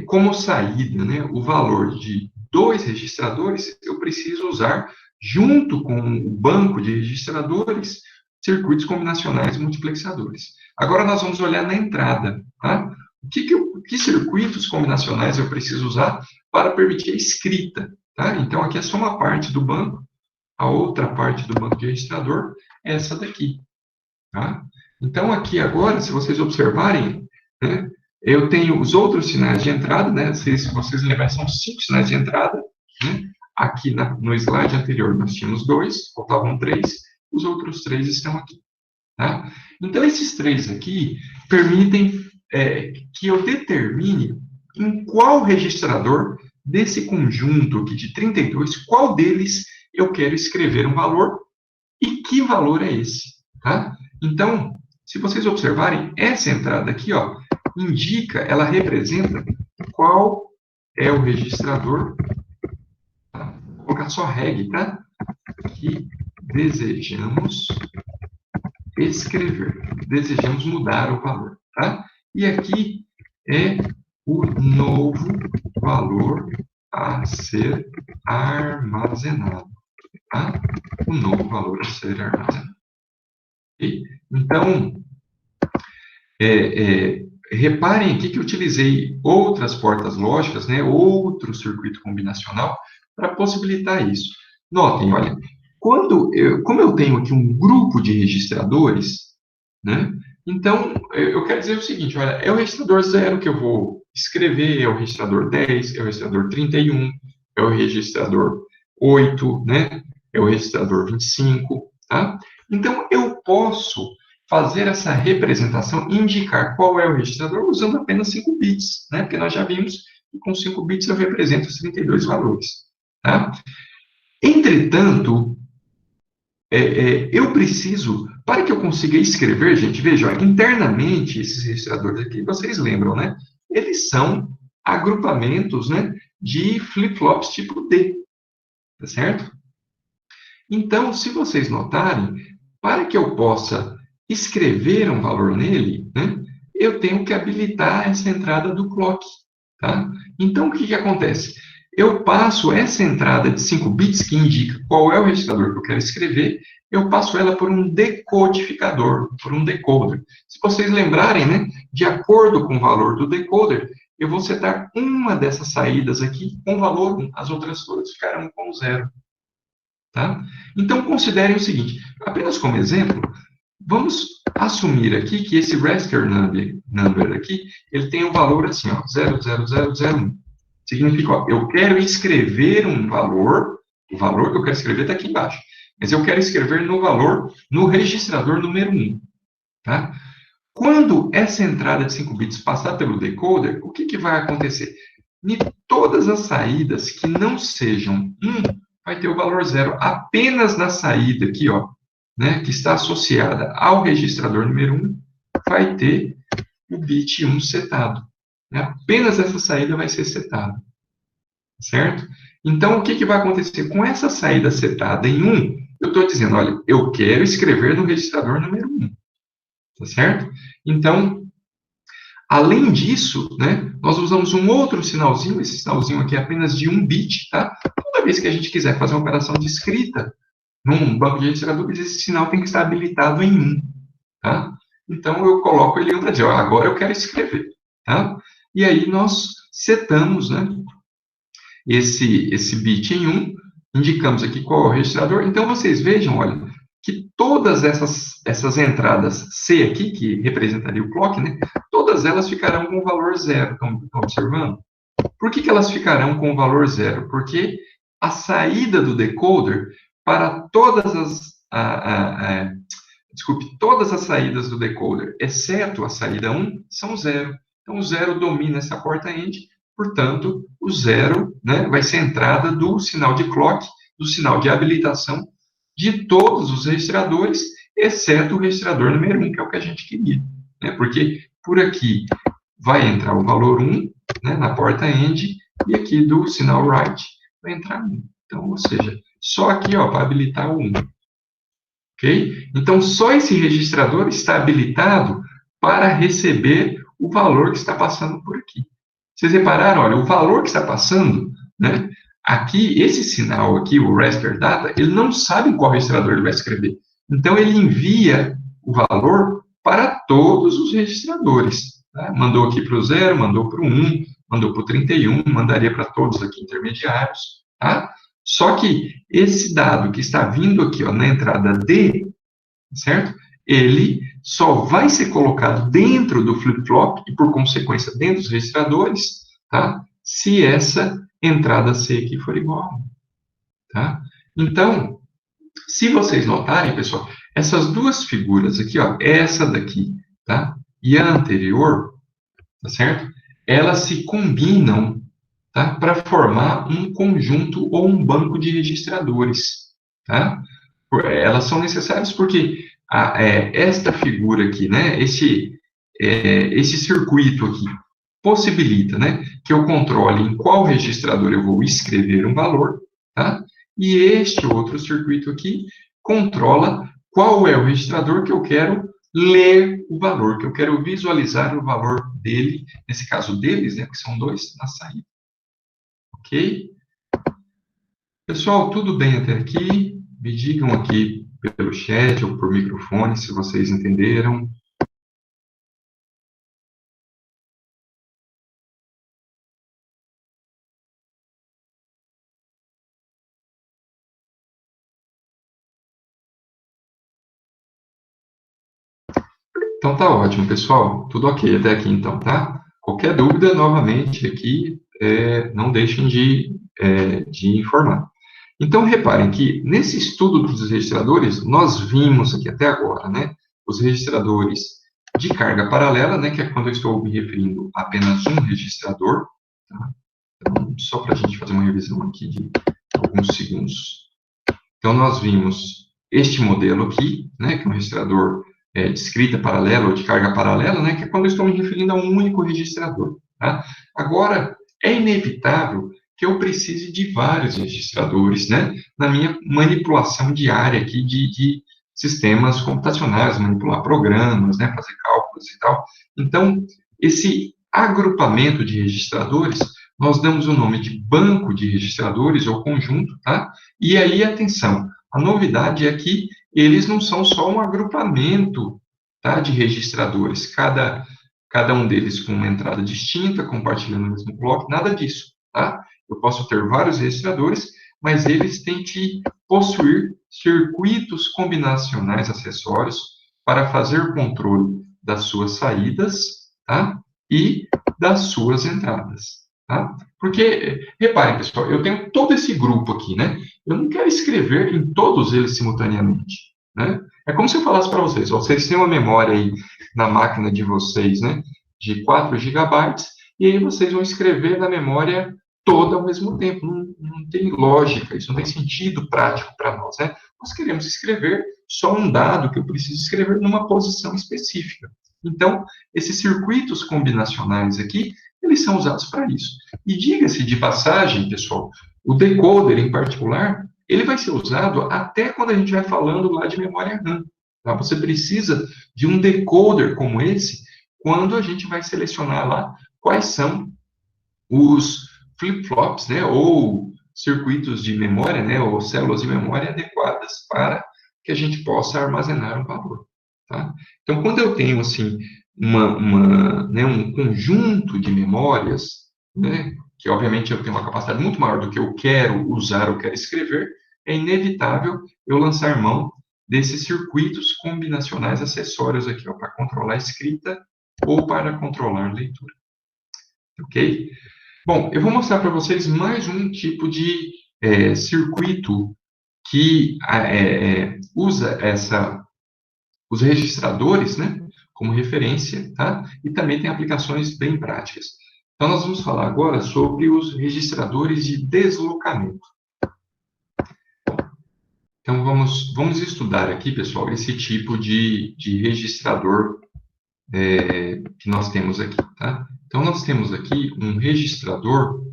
como saída, né, o valor de dois registradores, eu preciso usar, junto com o banco de registradores, circuitos combinacionais multiplexadores. Agora, nós vamos olhar na entrada, tá? Que circuitos combinacionais eu preciso usar para permitir a escrita, tá? Então, aqui é só uma parte do banco. A outra parte do banco de registrador é essa daqui, tá? Então, aqui agora, se vocês observarem, né, eu tenho os outros sinais de entrada, né? Se vocês lembrarem, são 5 sinais de entrada, né? Aqui no slide anterior nós tínhamos 2, faltavam 3, os outros 3 estão aqui, tá? Então, esses 3 aqui permitem que eu determine em qual registrador desse conjunto aqui de 32, qual deles eu quero escrever um valor e que valor é esse, tá? Então, se vocês observarem, essa entrada aqui, ó, indica, ela representa qual é o registrador, tá? Vou colocar só reg, tá? Que desejamos escrever, desejamos mudar o valor, tá? E aqui é o novo valor a ser armazenado, tá? O novo valor a ser armazenado. E, então, reparem aqui que eu utilizei outras portas lógicas, né, outro circuito combinacional, para possibilitar isso. Notem, olha, como eu tenho aqui um grupo de registradores, né, então, eu quero dizer o seguinte, olha, é o registrador 0 que eu vou escrever, é o registrador 10, é o registrador 31, é o registrador 8, né, é o registrador 25, tá? Então, eu posso fazer essa representação e indicar qual é o registrador usando apenas 5 bits, né? Porque nós já vimos que com 5 bits eu represento os 32 valores, tá? Entretanto, eu preciso, para que eu consiga escrever, gente, veja, ó, internamente, esses registradores aqui, vocês lembram, né? Eles são agrupamentos, né, de flip-flops tipo D, tá certo? Então, se vocês notarem, para que eu possa escrever um valor nele, né, eu tenho que habilitar essa entrada do clock, tá? Então, o que acontece? Eu passo essa entrada de 5 bits, que indica qual é o registrador que eu quero escrever, eu passo ela por um decodificador, por um decoder. Se vocês lembrarem, né, de acordo com o valor do decoder, eu vou setar uma dessas saídas aqui com valor 1, as outras todas ficarão com 0. Tá? Então, considerem o seguinte, apenas como exemplo, vamos assumir aqui que esse raster number aqui, ele tem um valor assim, ó, 00001. Significa, ó, eu quero escrever um valor, o valor que eu quero escrever está aqui embaixo, mas eu quero escrever no valor, no registrador número 1. Tá? Quando essa entrada de 5 bits passar pelo decoder, o que vai acontecer? Em todas as saídas que não sejam 1, vai ter o valor 0. Apenas na saída aqui, ó, né, que está associada ao registrador número 1, vai ter o bit 1 setado. Né? Apenas essa saída vai ser setada. Certo? Então, o que vai acontecer? Com essa saída setada em 1, eu estou dizendo, olha, eu quero escrever no registrador número 1. Tá certo? Então, Além disso, né, nós usamos um outro sinalzinho, esse sinalzinho aqui é apenas de 1 bit, tá? Toda vez que a gente quiser fazer uma operação de escrita num banco de registradores, esse sinal tem que estar habilitado em 1, tá? Então, eu coloco ele para dizer, ó, agora eu quero escrever, tá? E aí nós setamos, né, esse bit em 1, indicamos aqui qual é o registrador. Então, vocês vejam, olha, que todas essas entradas C aqui, que representaria o clock, né, todas elas ficarão com o valor 0, estão observando? Por que elas ficarão com o valor 0? Porque a saída do decoder para todas as saídas do decoder, exceto a saída 1, são 0. Então, o 0 domina essa porta end, portanto, o 0, né, vai ser a entrada do sinal de clock, do sinal de habilitação de todos os registradores, exceto o registrador número 1, que é o que a gente queria. Né, porque por aqui vai entrar o valor 1, né, na porta end, e aqui do sinal write vai entrar 1. Então, ou seja, só aqui para habilitar o 1. Ok? Então, só esse registrador está habilitado para receber o valor que está passando por aqui. Vocês repararam, olha, o valor que está passando, né? Aqui, esse sinal aqui, o raster data, ele não sabe em qual registrador ele vai escrever. Então, ele envia o valor para todos os registradores. Tá? Mandou aqui para o 0, mandou para o 1, mandou para o 31, mandaria para todos aqui intermediários. Tá? Só que esse dado que está vindo aqui na entrada D, certo? Ele só vai ser colocado dentro do flip-flop e, por consequência, dentro dos registradores, tá? Se essa entrada C aqui for igual a 1, tá? Então, se vocês notarem, pessoal, essas duas figuras aqui, essa daqui, tá? E a anterior, tá certo? Elas se combinam, tá? Para formar um conjunto ou um banco de registradores, tá? Elas são necessárias porque esta figura aqui, né, esse circuito aqui, possibilita, né, que eu controle em qual registrador eu vou escrever um valor, tá? E este outro circuito aqui controla qual é o registrador que eu quero ler o valor, que eu quero visualizar o valor dele, nesse caso deles, né, que são dois, na saída. Ok? Pessoal, tudo bem até aqui? Me digam aqui pelo chat ou por microfone se vocês entenderam. Então tá ótimo, pessoal. Tudo ok até aqui então, tá? Qualquer dúvida, novamente, aqui, não deixem de informar. Então, reparem que nesse estudo dos registradores, nós vimos aqui até agora, né, os registradores de carga paralela, né, que é quando eu estou me referindo a apenas um registrador, tá? Então, só para a gente fazer uma revisão aqui de alguns segundos. Então, nós vimos este modelo aqui, né, que é um registrador de escrita paralela ou de carga paralela, né, que é quando eu estou me referindo a um único registrador. Tá? Agora, é inevitável que eu precise de vários registradores, né, na minha manipulação diária aqui de sistemas computacionais, manipular programas, né, fazer cálculos e tal. Então, esse agrupamento de registradores, nós damos o nome de banco de registradores ou conjunto, tá? E aí, atenção, a novidade é que eles não são só um agrupamento, tá, de registradores, cada um deles com uma entrada distinta, compartilhando o mesmo bloco, nada disso, tá? Eu posso ter vários registradores, mas eles têm que possuir circuitos combinacionais acessórios para fazer controle das suas saídas, tá? E das suas entradas, tá? Porque, reparem, pessoal, eu tenho todo esse grupo aqui, né? Eu não quero escrever em todos eles simultaneamente, né? É como se eu falasse para vocês, vocês têm uma memória aí na máquina de vocês, né? De 4 gigabytes, e aí vocês vão escrever na memória toda ao mesmo tempo. Não tem lógica, isso não tem sentido prático para nós, né? Nós queremos escrever só um dado que eu preciso escrever numa posição específica. Então, esses circuitos combinacionais aqui, eles são usados para isso. E diga-se de passagem, pessoal, o decoder em particular, ele vai ser usado até quando a gente vai falando lá de memória RAM. Tá? Você precisa de um decoder como esse quando a gente vai selecionar lá quais são os flip-flops, né, ou circuitos de memória, né, ou células de memória adequadas para que a gente possa armazenar um valor. Tá? Então, quando eu tenho assim né, um conjunto de memórias, né, que obviamente eu tenho uma capacidade muito maior do que eu quero usar ou quero escrever, é inevitável eu lançar mão desses circuitos combinacionais acessórios aqui, para controlar a escrita ou para controlar a leitura. Ok? Bom, eu vou mostrar para vocês mais um tipo de circuito que usa os registradores, né, como referência, tá? E também tem aplicações bem práticas. Então, nós vamos falar agora sobre os registradores de deslocamento. Então, vamos estudar aqui, pessoal, esse tipo de registrador que nós temos aqui, tá? Então, nós temos aqui um registrador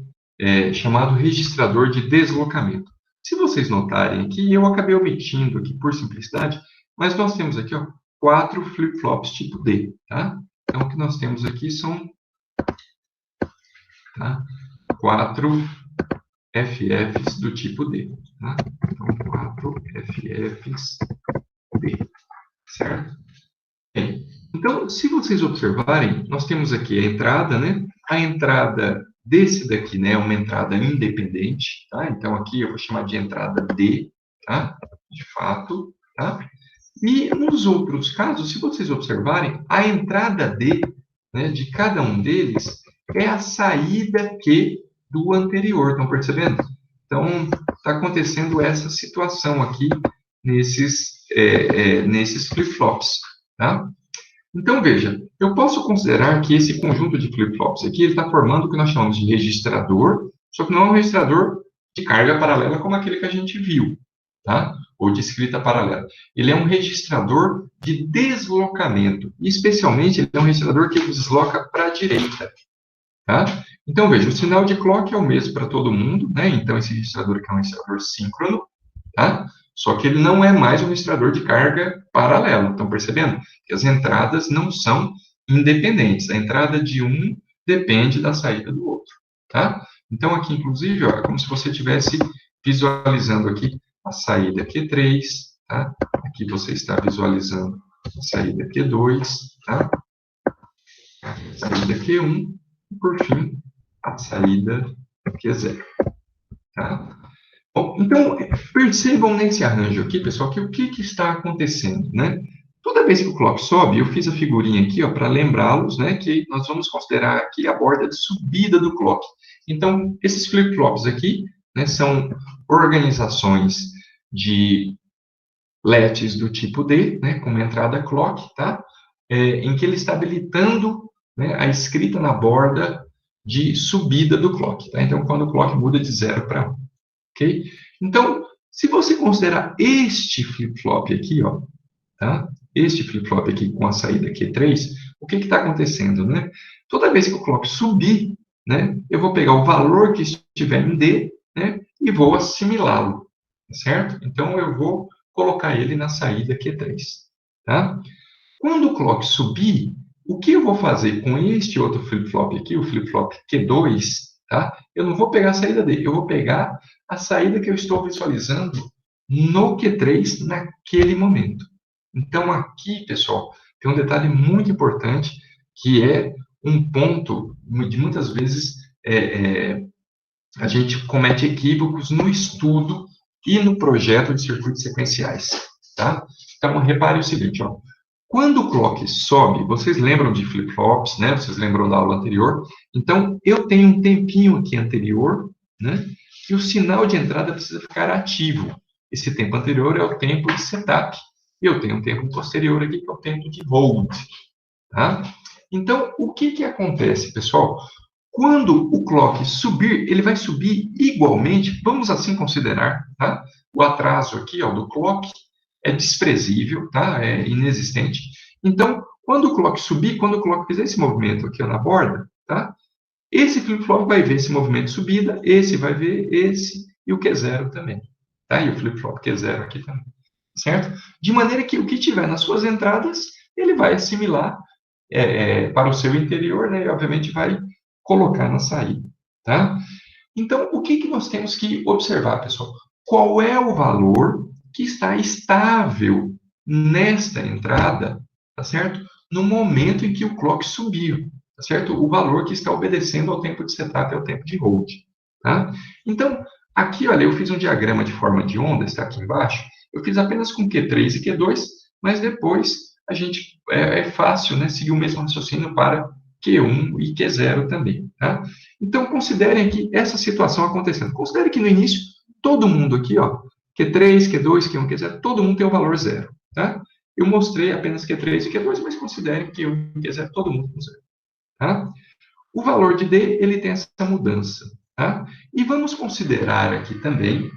chamado registrador de deslocamento. Se vocês notarem aqui, eu acabei omitindo aqui por simplicidade, mas nós temos aqui, 4 flip-flops tipo D, tá? Então, o que nós temos aqui são 4 FFs do tipo D, tá? Então, 4 FFs D, certo? Bem, então, se vocês observarem, nós temos aqui a entrada, né? A entrada desse daqui, né, é uma entrada independente, tá? Então, aqui eu vou chamar de entrada D, tá? De fato, tá? E nos outros casos, se vocês observarem, a entrada D, né, de cada um deles é a saída Q do anterior, estão percebendo? Então, está acontecendo essa situação aqui nesses flip-flops, tá? Então, veja, eu posso considerar que esse conjunto de flip-flops aqui está formando o que nós chamamos de registrador, só que não é um registrador de carga paralela como aquele que a gente viu, tá? Ou de escrita paralela. Ele é um registrador de deslocamento, e especialmente ele é um registrador que desloca para a direita, tá? Então, veja, o sinal de clock é o mesmo para todo mundo, né? Então, esse registrador aqui é um registrador síncrono, tá? Só que ele não é mais um registrador de carga paralela. Estão percebendo? Que as entradas não são independentes. A entrada de um depende da saída do outro, tá? Então, aqui, inclusive, é como se você estivesse visualizando aqui a saída Q3, tá? Aqui você está visualizando a saída Q2, tá? A saída Q1 e, por fim, a saída Q0, tá? Bom, então, percebam nesse arranjo aqui, pessoal, que o que está acontecendo, né? Toda vez que o clock sobe, eu fiz a figurinha aqui, para lembrá-los, né, que nós vamos considerar aqui a borda de subida do clock. Então, esses flip-flops aqui, né, são organizações de LEDs do tipo D, né, com uma entrada clock, tá? Em que ele está habilitando, né, a escrita na borda de subida do clock, tá? Então, quando o clock muda de 0 para 1. Ok? Então, se você considerar este flip-flop aqui, tá? Este flip-flop aqui com a saída Q3, o que está acontecendo, né? Toda vez que o clock subir, né, eu vou pegar o valor que estiver em D, né, e vou assimilá-lo, certo? Então, eu vou colocar ele na saída Q3, tá? Quando o clock subir, o que eu vou fazer com este outro flip-flop aqui, o flip-flop Q2, tá? Eu não vou pegar a saída dele, eu vou pegar a saída que eu estou visualizando no Q3 naquele momento. Então, aqui, pessoal, tem um detalhe muito importante, que é um ponto de muitas vezes a gente comete equívocos no estudo e no projeto de circuitos sequenciais, tá? Então, repare o seguinte, quando o clock sobe, vocês lembram de flip-flops, né? Vocês lembram da aula anterior? Então, eu tenho um tempinho aqui anterior, né? E o sinal de entrada precisa ficar ativo. Esse tempo anterior é o tempo de setup. E eu tenho um tempo posterior aqui, que é o tempo de hold, tá? Então, o que acontece, pessoal? Quando o clock subir, ele vai subir igualmente, vamos assim considerar, tá? O atraso aqui, do clock é desprezível, tá? É inexistente. Então, quando o clock subir, quando o clock fizer esse movimento aqui na borda, tá? Esse flip-flop vai ver esse movimento de subida, esse vai ver esse e o Q0 também, tá? E o flip-flop Q0 aqui também, certo? De maneira que o que tiver nas suas entradas, ele vai assimilar para o seu interior, né? E, obviamente, vai colocar na saída, tá? Então, o que nós temos que observar, pessoal? Qual é o valor que está estável nesta entrada, tá certo? No momento em que o clock subiu, tá certo? O valor que está obedecendo ao tempo de setup e ao tempo de hold, tá? Então, aqui, olha, eu fiz um diagrama de forma de onda, está aqui embaixo. Eu fiz apenas com Q3 e Q2, mas depois a gente é fácil, né, seguir o mesmo raciocínio para Q1 e Q0 também, tá? Então, considerem aqui essa situação acontecendo. Considere que no início, todo mundo aqui, ó, Q3, Q2, Q1, Q0, todo mundo tem o valor zero, tá? Eu mostrei apenas Q3 e Q2, mas considerem que Q1 e Q0, todo mundo com zero, tá? O valor de D, ele tem essa mudança, tá? E vamos considerar aqui também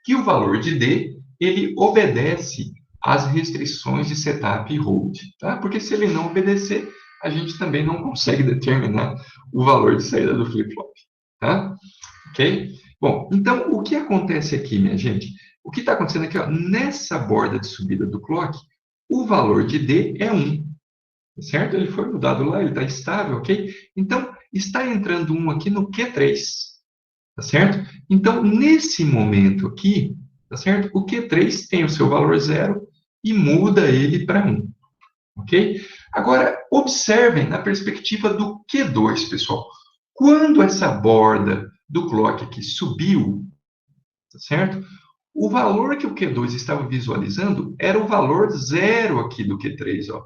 que o valor de D, ele obedece às restrições de setup e hold, tá? Porque se ele não obedecer, a gente também não consegue determinar o valor de saída do flip-flop, tá? Ok? Bom, então, o que acontece aqui, minha gente? O que está acontecendo aqui, ó, nessa borda de subida do clock, o valor de D é 1, certo? Ele foi mudado lá, ele está estável, ok? Então, está entrando 1 aqui no Q3, tá certo? Então, nesse momento aqui, tá certo? O Q3 tem o seu valor zero e muda ele para 1, ok? Agora, observem na perspectiva do Q2, pessoal. Quando essa borda do clock aqui subiu, tá certo? O valor que o Q2 estava visualizando era o valor zero aqui do Q3, ó.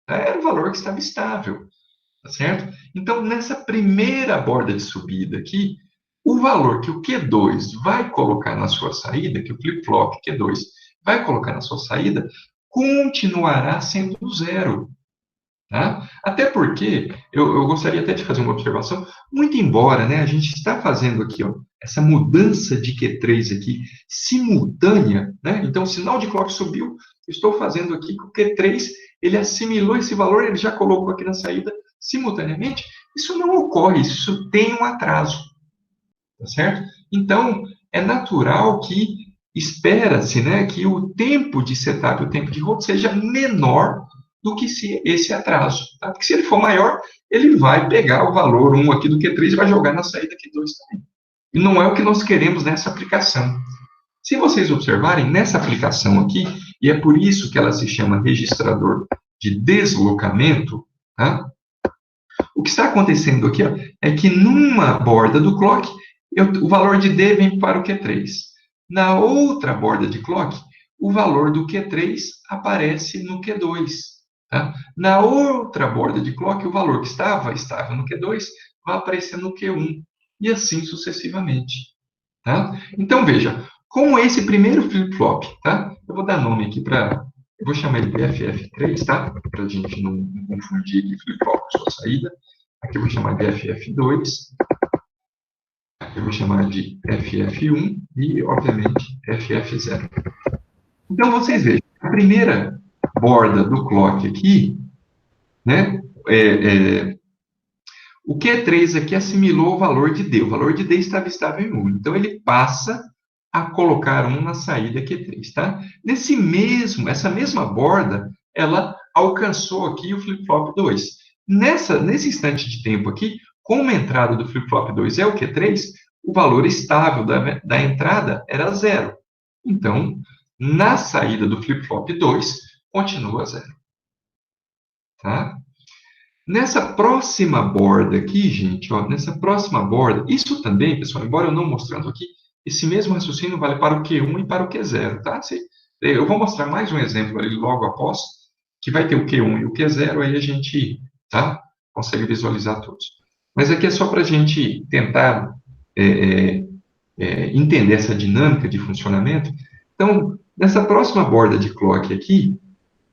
Era o valor que estava estável, tá certo? Então, nessa primeira borda de subida aqui, o valor que o Q2 vai colocar na sua saída, que o flip-flop Q2 vai colocar na sua saída, continuará sendo zero. Tá? Até porque, eu gostaria até de fazer uma observação, muito embora, né, a gente está fazendo aqui, ó, essa mudança de Q3 aqui simultânea, né, então o sinal de clock subiu, estou fazendo aqui que o Q3, ele assimilou esse valor, ele já colocou aqui na saída simultaneamente, isso não ocorre, isso tem um atraso, tá certo? Então, é natural que espera-se, né, que o tempo de setup, o tempo de hold seja menor do que esse atraso, tá? Porque se ele for maior, ele vai pegar o valor 1 aqui do Q3 e vai jogar na saída Q2 também. E não é o que nós queremos nessa aplicação. Se vocês observarem, nessa aplicação aqui, e é por isso que ela se chama registrador de deslocamento, tá? O que está acontecendo aqui, ó, é que numa borda do clock, o valor de D vem para o Q3. Na outra borda de clock, o valor do Q3 aparece no Q2. Tá? Na outra borda de clock, o valor que estava no Q2 vai aparecer no Q1. E assim sucessivamente. Tá? Então, veja, com esse primeiro flip-flop, tá? Eu vou dar nome aqui para... Eu vou chamar ele de FF3, tá? Para a gente não confundir aqui flip-flop com sua saída. Aqui eu vou chamar de FF2. Aqui eu vou chamar de FF1 e, obviamente, FF0. Então, vocês vejam, a primeira borda do clock aqui, né? O Q3 aqui assimilou o valor de D. O valor de D estava estável em 1. Então, ele passa a colocar 1 na saída Q3, tá? Essa mesma borda, ela alcançou aqui o flip-flop 2. Nesse instante de tempo aqui, como a entrada do flip-flop 2 é o Q3, o valor estável da entrada era 0. Então, na saída do flip-flop 2, continua 0. Tá? Nessa próxima borda aqui, gente, ó, nessa próxima borda, isso também, pessoal, embora eu não mostrando aqui, esse mesmo raciocínio vale para o Q1 e para o Q0, tá? Eu vou mostrar mais um exemplo ali logo após, que vai ter o Q1 e o Q0, aí a gente, tá? Consegue visualizar todos. Mas aqui é só para a gente tentar entender essa dinâmica de funcionamento. Então, nessa próxima borda de clock aqui,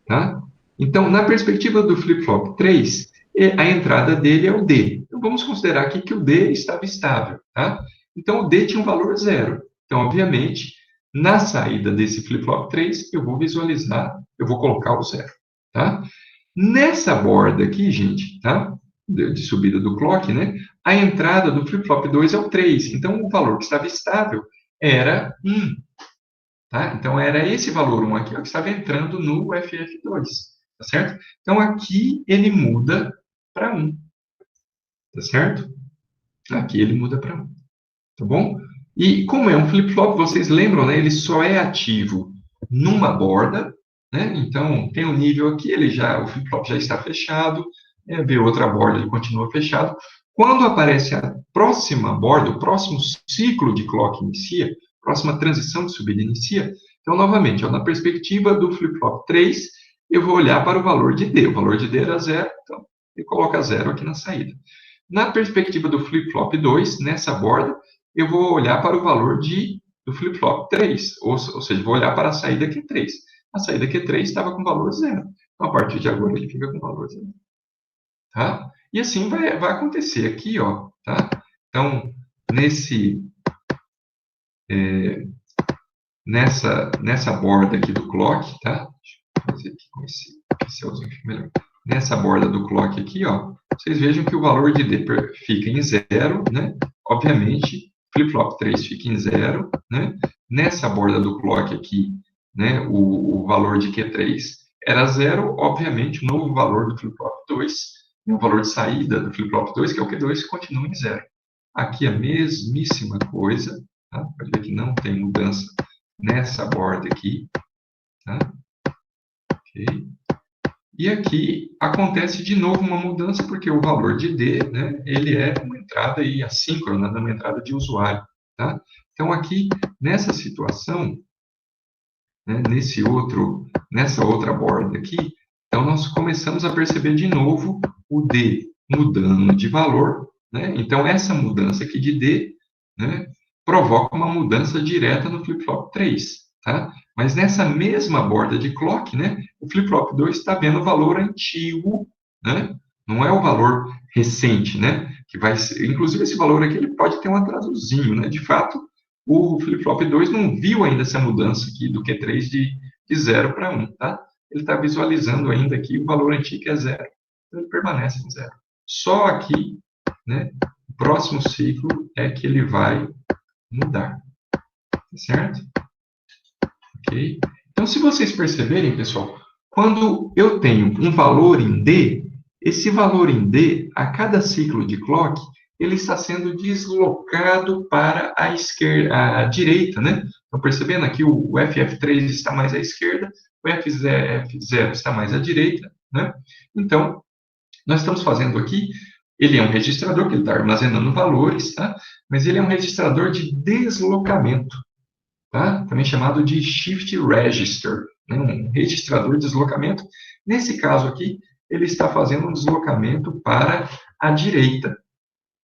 tá? Então, na perspectiva do flip-flop 3, a entrada dele é o D. Então, vamos considerar aqui que o D estava estável, tá? Então, o D tinha um valor 0. Então, obviamente, na saída desse flip-flop 3, eu vou visualizar, eu vou colocar o 0, tá? Nessa borda aqui, gente, tá? De subida do clock, né? A entrada do flip-flop 2 é o 3. Então, o valor que estava estável era 1. Tá? Então, era esse valor 1 aqui ó, que estava entrando no FF2. tá certo? Então, aqui ele muda para 1, tá certo? Aqui ele muda para 1, tá bom? E como é um flip-flop, vocês lembram, né? Ele só é ativo numa borda, né? Então, tem um nível aqui, o flip-flop já está fechado, vê outra borda, ele continua fechado. Quando aparece a próxima borda, o próximo ciclo de clock inicia, a próxima transição de subida inicia, então, novamente, na perspectiva do flip-flop 3, eu vou olhar para o valor de D. O valor de D era 0, então, ele coloca 0 aqui na saída. Na perspectiva do flip-flop 2, nessa borda, eu vou olhar para o valor do flip-flop 3, ou seja, vou olhar para a saída Q3. A saída Q3 estava com valor 0. Então, a partir de agora, ele fica com valor 0. Tá? E assim vai acontecer aqui, ó, tá? Então, nessa borda aqui do clock, tá? Deixa eu fazer aqui com esse pincelzinho, fica melhor. Nessa borda do clock aqui, ó, vocês vejam que o valor de D fica em 0, né? Obviamente, flip-flop 3 fica em 0, né? Nessa borda do clock aqui, né, o valor de Q3 era 0, obviamente, o novo valor do flip-flop 2, o valor de saída do flip-flop 2, que é o Q2, continua em 0. Aqui a mesmíssima coisa, tá? Pode ver que não tem mudança nessa borda aqui, tá? Ok. E aqui acontece de novo uma mudança, porque o valor de D, né, ele é uma entrada aí assíncrona, uma entrada de usuário, tá? Então, aqui, nessa situação, né, nessa outra borda aqui, então nós começamos a perceber de novo o D mudando de valor, né? Então, essa mudança aqui de D, né, provoca uma mudança direta no flip-flop 3, tá? Mas nessa mesma borda de clock, né, o flip-flop 2 está vendo o valor antigo, né? Não é o valor recente, né? Que vai ser, inclusive, esse valor aqui ele pode ter um atrasozinho, né? De fato, o flip-flop 2 não viu ainda essa mudança aqui do Q3 de 0 para 1, tá? Ele está visualizando ainda aqui o valor antigo que é 0. Então, ele permanece em 0. Só aqui, né, o próximo ciclo é que ele vai mudar, tá certo? Ok? Então, se vocês perceberem, pessoal, quando eu tenho um valor em D, esse valor em D, a cada ciclo de clock, ele está sendo deslocado para a esquerda, a direita, né? Estão percebendo aqui o FF3 está mais à esquerda, o F0 está mais à direita, né? Então, nós estamos fazendo aqui, ele é um registrador, que ele está armazenando valores, tá? Mas ele é um registrador de deslocamento, tá? Também chamado de Shift Register, né? Um registrador de deslocamento. Nesse caso aqui, ele está fazendo um deslocamento para a direita,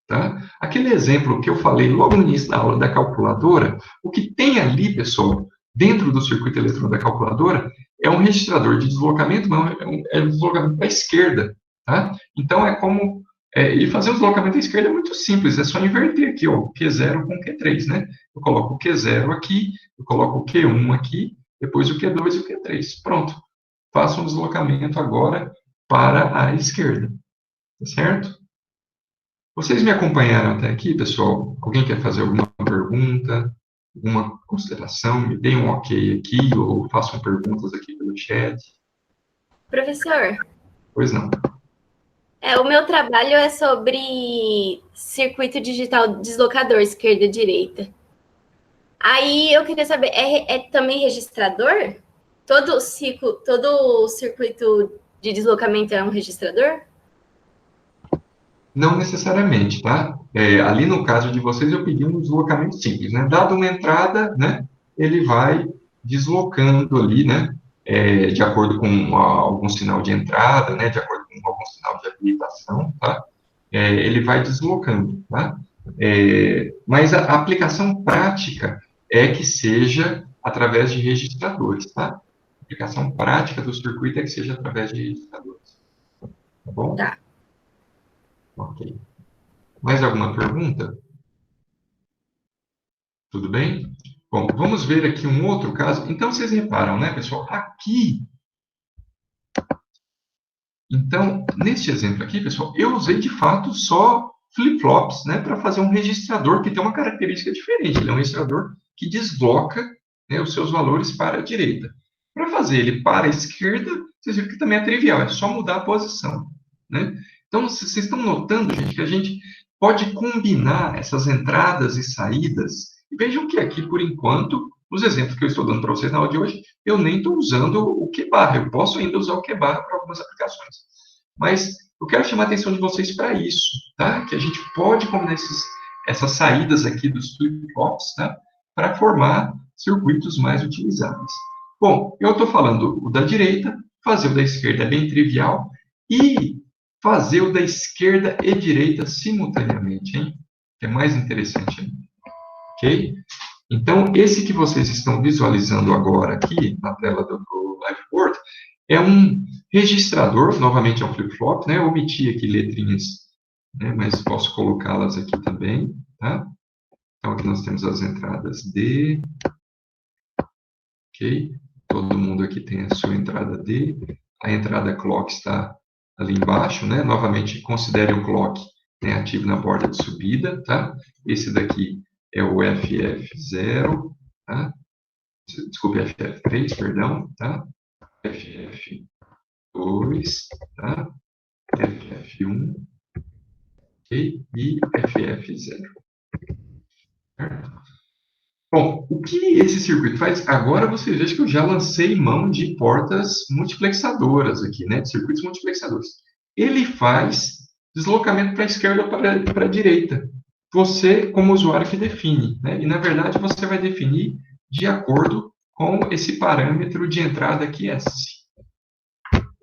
tá? Aquele exemplo que eu falei logo no início da aula da calculadora, o que tem ali, pessoal, dentro do circuito eletrônico da calculadora, é um registrador de deslocamento, mas é um deslocamento para a esquerda, tá? Então, e fazer o deslocamento à esquerda é muito simples, é só inverter aqui, ó, o Q0 com o Q3, né? Eu coloco o Q0 aqui, eu coloco o Q1 aqui, depois o Q2 e o Q3. Pronto. Faço um deslocamento agora para a esquerda, tá certo? Vocês me acompanharam até aqui, pessoal? Alguém quer fazer alguma pergunta, alguma consideração? Me deem um ok aqui ou façam perguntas aqui pelo chat. Professor, Pois não. o meu trabalho é sobre circuito digital deslocador, esquerda e direita. Aí eu queria saber, é também registrador? Todo circuito de deslocamento é um registrador? Não necessariamente, tá? Ali no caso de vocês, eu pedi um deslocamento simples, né? Dado uma entrada, né? Ele vai deslocando ali, né? De acordo com algum sinal de entrada, né? De acordo com algum sinal de habilitação, tá? Ele vai deslocando, tá? Mas a aplicação prática é que seja através de registradores, tá? A aplicação prática do circuito é que seja através de registradores, tá bom? Tá. Ok. Mais alguma pergunta? Tudo bem? Bom, vamos ver aqui um outro caso. Então, vocês reparam, né, pessoal? Aqui, então, neste exemplo aqui, pessoal, eu usei de fato só flip-flops, né, para fazer um registrador que tem uma característica diferente. Ele é um registrador que desloca, né, os seus valores para a direita. Para fazer ele para a esquerda, vocês viram que também é trivial, é só mudar a posição, né? Então, vocês estão notando, gente, que a gente pode combinar essas entradas e saídas. E vejam que aqui, por enquanto, nos exemplos que eu estou dando para vocês na aula de hoje, eu nem estou usando o QBarra. Eu posso ainda usar o QBarra para algumas aplicações. Mas eu quero chamar a atenção de vocês para isso, tá? Que a gente pode combinar essas saídas aqui dos flip-flops, tá? Para formar circuitos mais utilizáveis. Bom, eu estou falando o da direita, fazer o da esquerda é bem trivial, e fazer o da esquerda e direita simultaneamente, hein? Que é mais interessante ainda. Ok? Então, esse que vocês estão visualizando agora aqui, na tela do Liveboard, é um registrador, novamente é um flip-flop, né? Eu omiti aqui letrinhas, né? Mas posso colocá-las aqui também, tá? Então, aqui nós temos as entradas D, ok? Todo mundo aqui tem a sua entrada D. A entrada clock está ali embaixo, né? Novamente, considere o clock, né, ativo na borda de subida, tá? Esse daqui é o FF0, tá? Desculpe, FF3, perdão, tá? FF2, tá? FF1, ok? E FF0. Certo? Bom, o que esse circuito faz? Agora vocês vejam que eu já lancei mão de portas multiplexadoras aqui, né? De circuitos multiplexadores. Ele faz deslocamento para a esquerda ou para a direita. Você, como usuário, que define, né? E, na verdade, você vai definir de acordo com esse parâmetro de entrada aqui, S.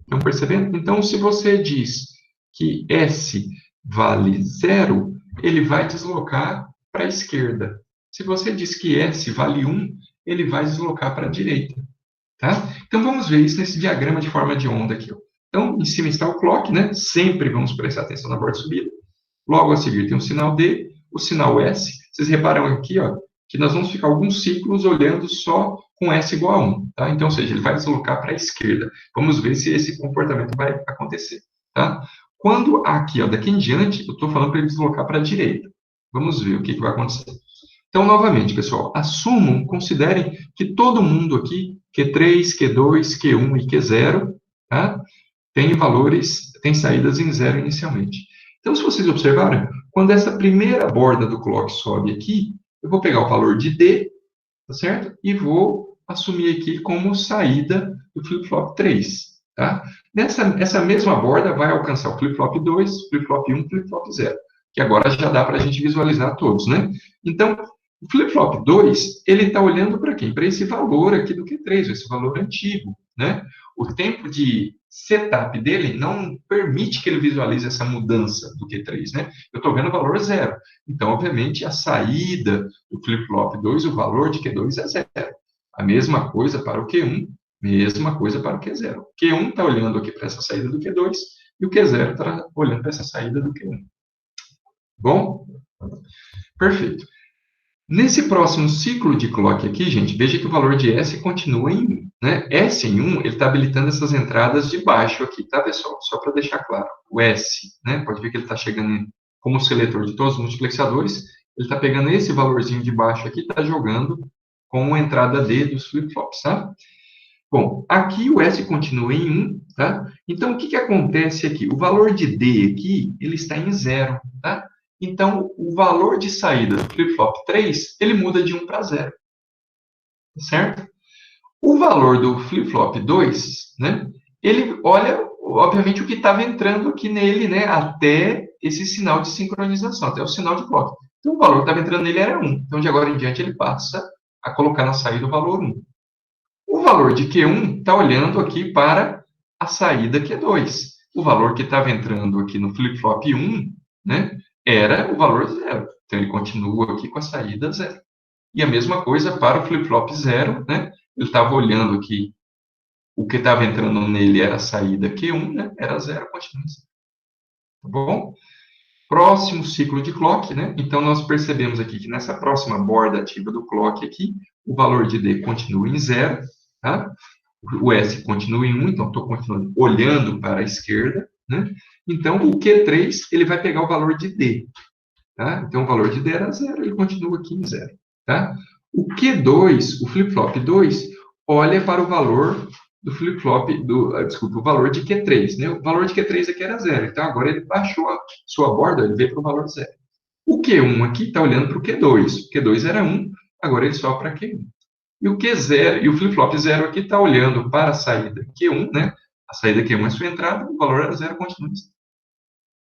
Estão percebendo? Então, se você diz que S vale 0, ele vai deslocar para a esquerda. Se você diz que S vale 1, ele vai deslocar para a direita. Tá? Então, vamos ver isso nesse diagrama de forma de onda aqui. Ó. Então, em cima está o clock, né? Sempre vamos prestar atenção na borda de subida. Logo a seguir tem o sinal D, o sinal S. Vocês reparam aqui, ó, que nós vamos ficar alguns ciclos olhando só com S igual a 1. Tá? Então, ou seja, ele vai deslocar para a esquerda. Vamos ver se esse comportamento vai acontecer. Tá? Quando aqui, ó, daqui em diante, eu estou falando para ele deslocar para a direita. Vamos ver o que vai acontecer. Então, novamente, pessoal, assumam, considerem que todo mundo aqui, Q3, Q2, Q1 e Q0, tá? Tem valores, tem saídas em 0 inicialmente. Então, se vocês observarem, quando essa primeira borda do clock sobe aqui, eu vou pegar o valor de D, tá certo? E vou assumir aqui como saída do flip-flop 3, tá? Essa mesma borda vai alcançar o flip-flop 2, flip-flop 1, flip-flop 0, que agora já dá para a gente visualizar todos, né? Então, o flip-flop 2, ele está olhando para quem? Para esse valor aqui do Q3, esse valor antigo, né? O tempo de setup dele não permite que ele visualize essa mudança do Q3, né? Eu estou vendo o valor 0. Então, obviamente, a saída do flip-flop 2, o valor de Q2 é 0. A mesma coisa para o Q1, mesma coisa para o Q0. O Q1 está olhando aqui para essa saída do Q2 e o Q0 está olhando para essa saída do Q1. Bom? Perfeito. Nesse próximo ciclo de clock aqui, gente, veja que o valor de S continua em 1, né? S em 1, ele está habilitando essas entradas de baixo aqui, tá, pessoal? Só para deixar claro. O S, né? Pode ver que ele está chegando como seletor de todos os multiplexadores, ele está pegando esse valorzinho de baixo aqui e está jogando com a entrada D dos flip-flops, tá? Bom, aqui o S continua em 1, tá? Então, o que acontece aqui? O valor de D aqui, ele está em 0, tá? Então, o valor de saída do flip-flop 3, ele muda de 1 para 0. Certo? O valor do flip-flop 2, né? Ele olha, obviamente, o que estava entrando aqui nele, né? Até esse sinal de sincronização, até o sinal de clock. Então, o valor que estava entrando nele era 1. Então, de agora em diante, ele passa a colocar na saída o valor 1. O valor de Q1 está olhando aqui para a saída Q2. O valor que estava entrando aqui no flip-flop 1, né? Era o valor 0. Então, ele continua aqui com a saída 0. E a mesma coisa para o flip-flop 0, né? Ele estava olhando aqui, o que estava entrando nele era a saída Q1, né? Era 0, continua 0. Tá bom? Próximo ciclo de clock, né? Então, nós percebemos aqui que nessa próxima borda ativa do clock aqui, o valor de D continua em 0, tá? O S continua em 1, então estou continuando olhando para a esquerda, né? Então, o Q3, ele vai pegar o valor de D, tá? Então, o valor de D era 0, ele continua aqui em 0, tá? O Q2, o flip-flop 2, olha para o valor do flip-flop, desculpa, o valor de Q3, né? O valor de Q3 aqui era 0, então agora ele baixou a sua borda, ele veio para o valor 0. O Q1 aqui está olhando para o Q2, o Q2 era 1, agora ele sobe para Q1. E o Q0, e o flip-flop 0 aqui está olhando para a saída Q1, né? A saída Q1 é sua entrada, o valor era 0, continua.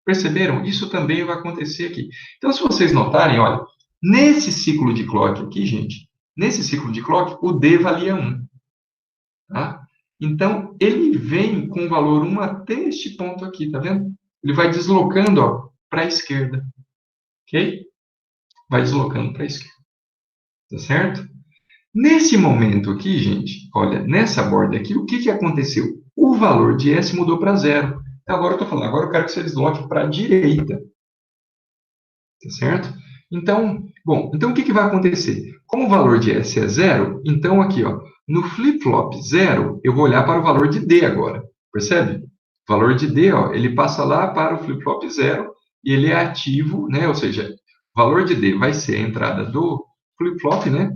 Perceberam? Isso também vai acontecer aqui. Então, se vocês notarem, olha, nesse ciclo de clock aqui, gente, nesse ciclo de clock, o D valia 1. Tá? Então, ele vem com o valor 1 até este ponto aqui, tá vendo? Ele vai deslocando para a esquerda. Ok? Vai deslocando para a esquerda. Tá certo? Nesse momento aqui, gente, olha, nessa borda aqui, o que aconteceu? O valor de S mudou para 0. Então, agora eu estou falando, agora eu quero que você desloque para a direita. Tá certo? Então, bom, então o que vai acontecer? Como o valor de S é 0, então aqui, ó, no flip-flop 0, eu vou olhar para o valor de D agora. Percebe? O valor de D, ó, ele passa lá para o flip-flop 0 e ele é ativo, né? Ou seja, o valor de D vai ser a entrada do flip-flop, né?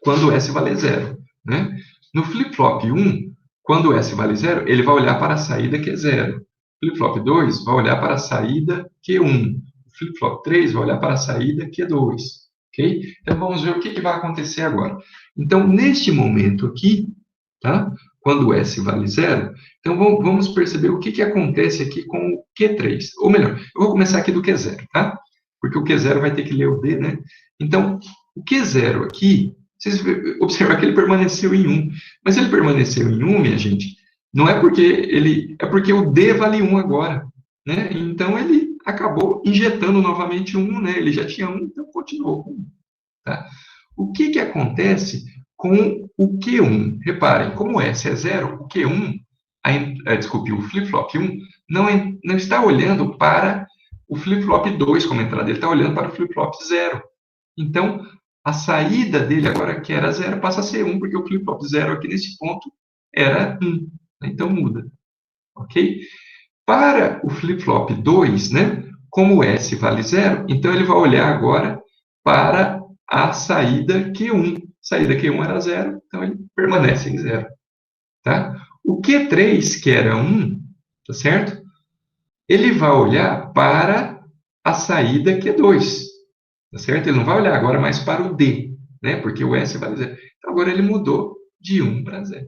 Quando S vale 0, né? No flip-flop 1, quando S vale 0, ele vai olhar para a saída que é 0. Flip-flop 2 vai olhar para a saída Q1. Flip-flop 3 vai olhar para a saída Q2. Ok? Então, vamos ver o que vai acontecer agora. Então, neste momento aqui, tá? Quando S vale 0, então vamos perceber o que acontece aqui com o Q3. Ou melhor, eu vou começar aqui do Q0, tá? Porque o Q0 vai ter que ler o D, né? Então, o Q0 aqui, vocês observam que ele permaneceu em 1. Mas ele permaneceu em 1, minha gente, não é porque ele... É porque o D vale 1 agora, né? Então, ele acabou injetando novamente 1, né? Ele já tinha 1, então continuou com 1, tá? O que acontece com o Q1? Reparem, como S é 0, o Q1, desculpe, o flip-flop 1, não está olhando para o flip-flop 2 como entrada, ele está olhando para o flip-flop 0. Então, a saída dele agora, que era 0, passa a ser 1, porque o flip-flop 0 aqui nesse ponto era 1. Então, muda. Ok? Para o flip-flop 2, né, como S vale 0, então ele vai olhar agora para a saída Q1. Saída Q1 era 0, então ele permanece em 0. Tá? O Q3, que era 1, tá certo? Ele vai olhar para a saída Q2. Tá certo? Ele não vai olhar agora mais para o D, né? Porque o S vale 0. Então, agora ele mudou de 1 para 0.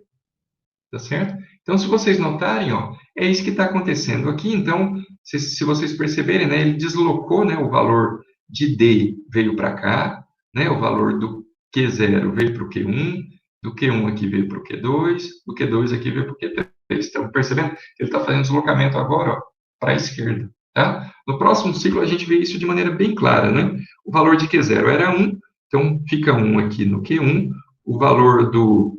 Tá certo? Então, se vocês notarem, ó, é isso que está acontecendo aqui. Então, se vocês perceberem, né, ele deslocou, né, o valor de D veio para cá, né, o valor do Q0 veio para o Q1, do Q1 aqui veio para o Q2, do Q2 aqui veio para o Q3. Estão percebendo? Ele está fazendo deslocamento agora para a esquerda. Tá? No próximo ciclo, a gente vê isso de maneira bem clara. Né? O valor de Q0 era 1, então fica 1 aqui no Q1, o valor do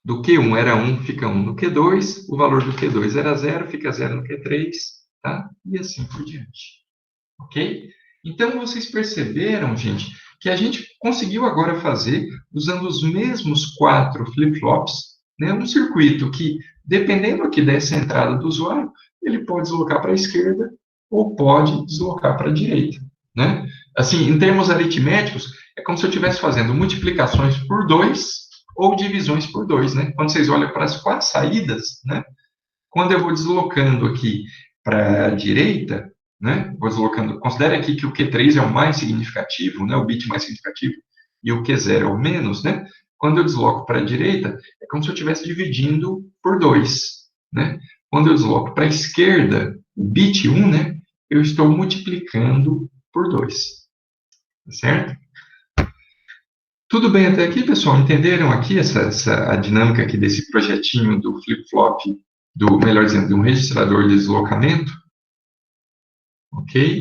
Q1 era 1, fica 1 no Q2, o valor do Q2 era 0, fica 0 no Q3, tá? E assim por diante. Ok? Então, vocês perceberam, gente, que a gente conseguiu agora fazer, usando os mesmos 4 flip-flops, né, um circuito que, dependendo aqui dessa entrada do usuário, ele pode deslocar para a esquerda ou pode deslocar para a direita. Né? Assim, em termos aritméticos, é como se eu estivesse fazendo multiplicações por 2 ou divisões por 2, né? Quando vocês olham para as 4 saídas, né? Quando eu vou deslocando aqui para a direita, né? Vou deslocando, considere aqui que o Q3 é o mais significativo, né? O bit mais significativo, e o Q0 é o menos, né? Quando eu desloco para a direita, é como se eu estivesse dividindo por 2, né? Quando eu desloco para a esquerda, o bit 1, né? Eu estou multiplicando por 2, tá certo? Tudo bem até aqui, pessoal? Entenderam aqui a dinâmica aqui desse projetinho do flip-flop, melhor dizendo, de um registrador de deslocamento? Ok?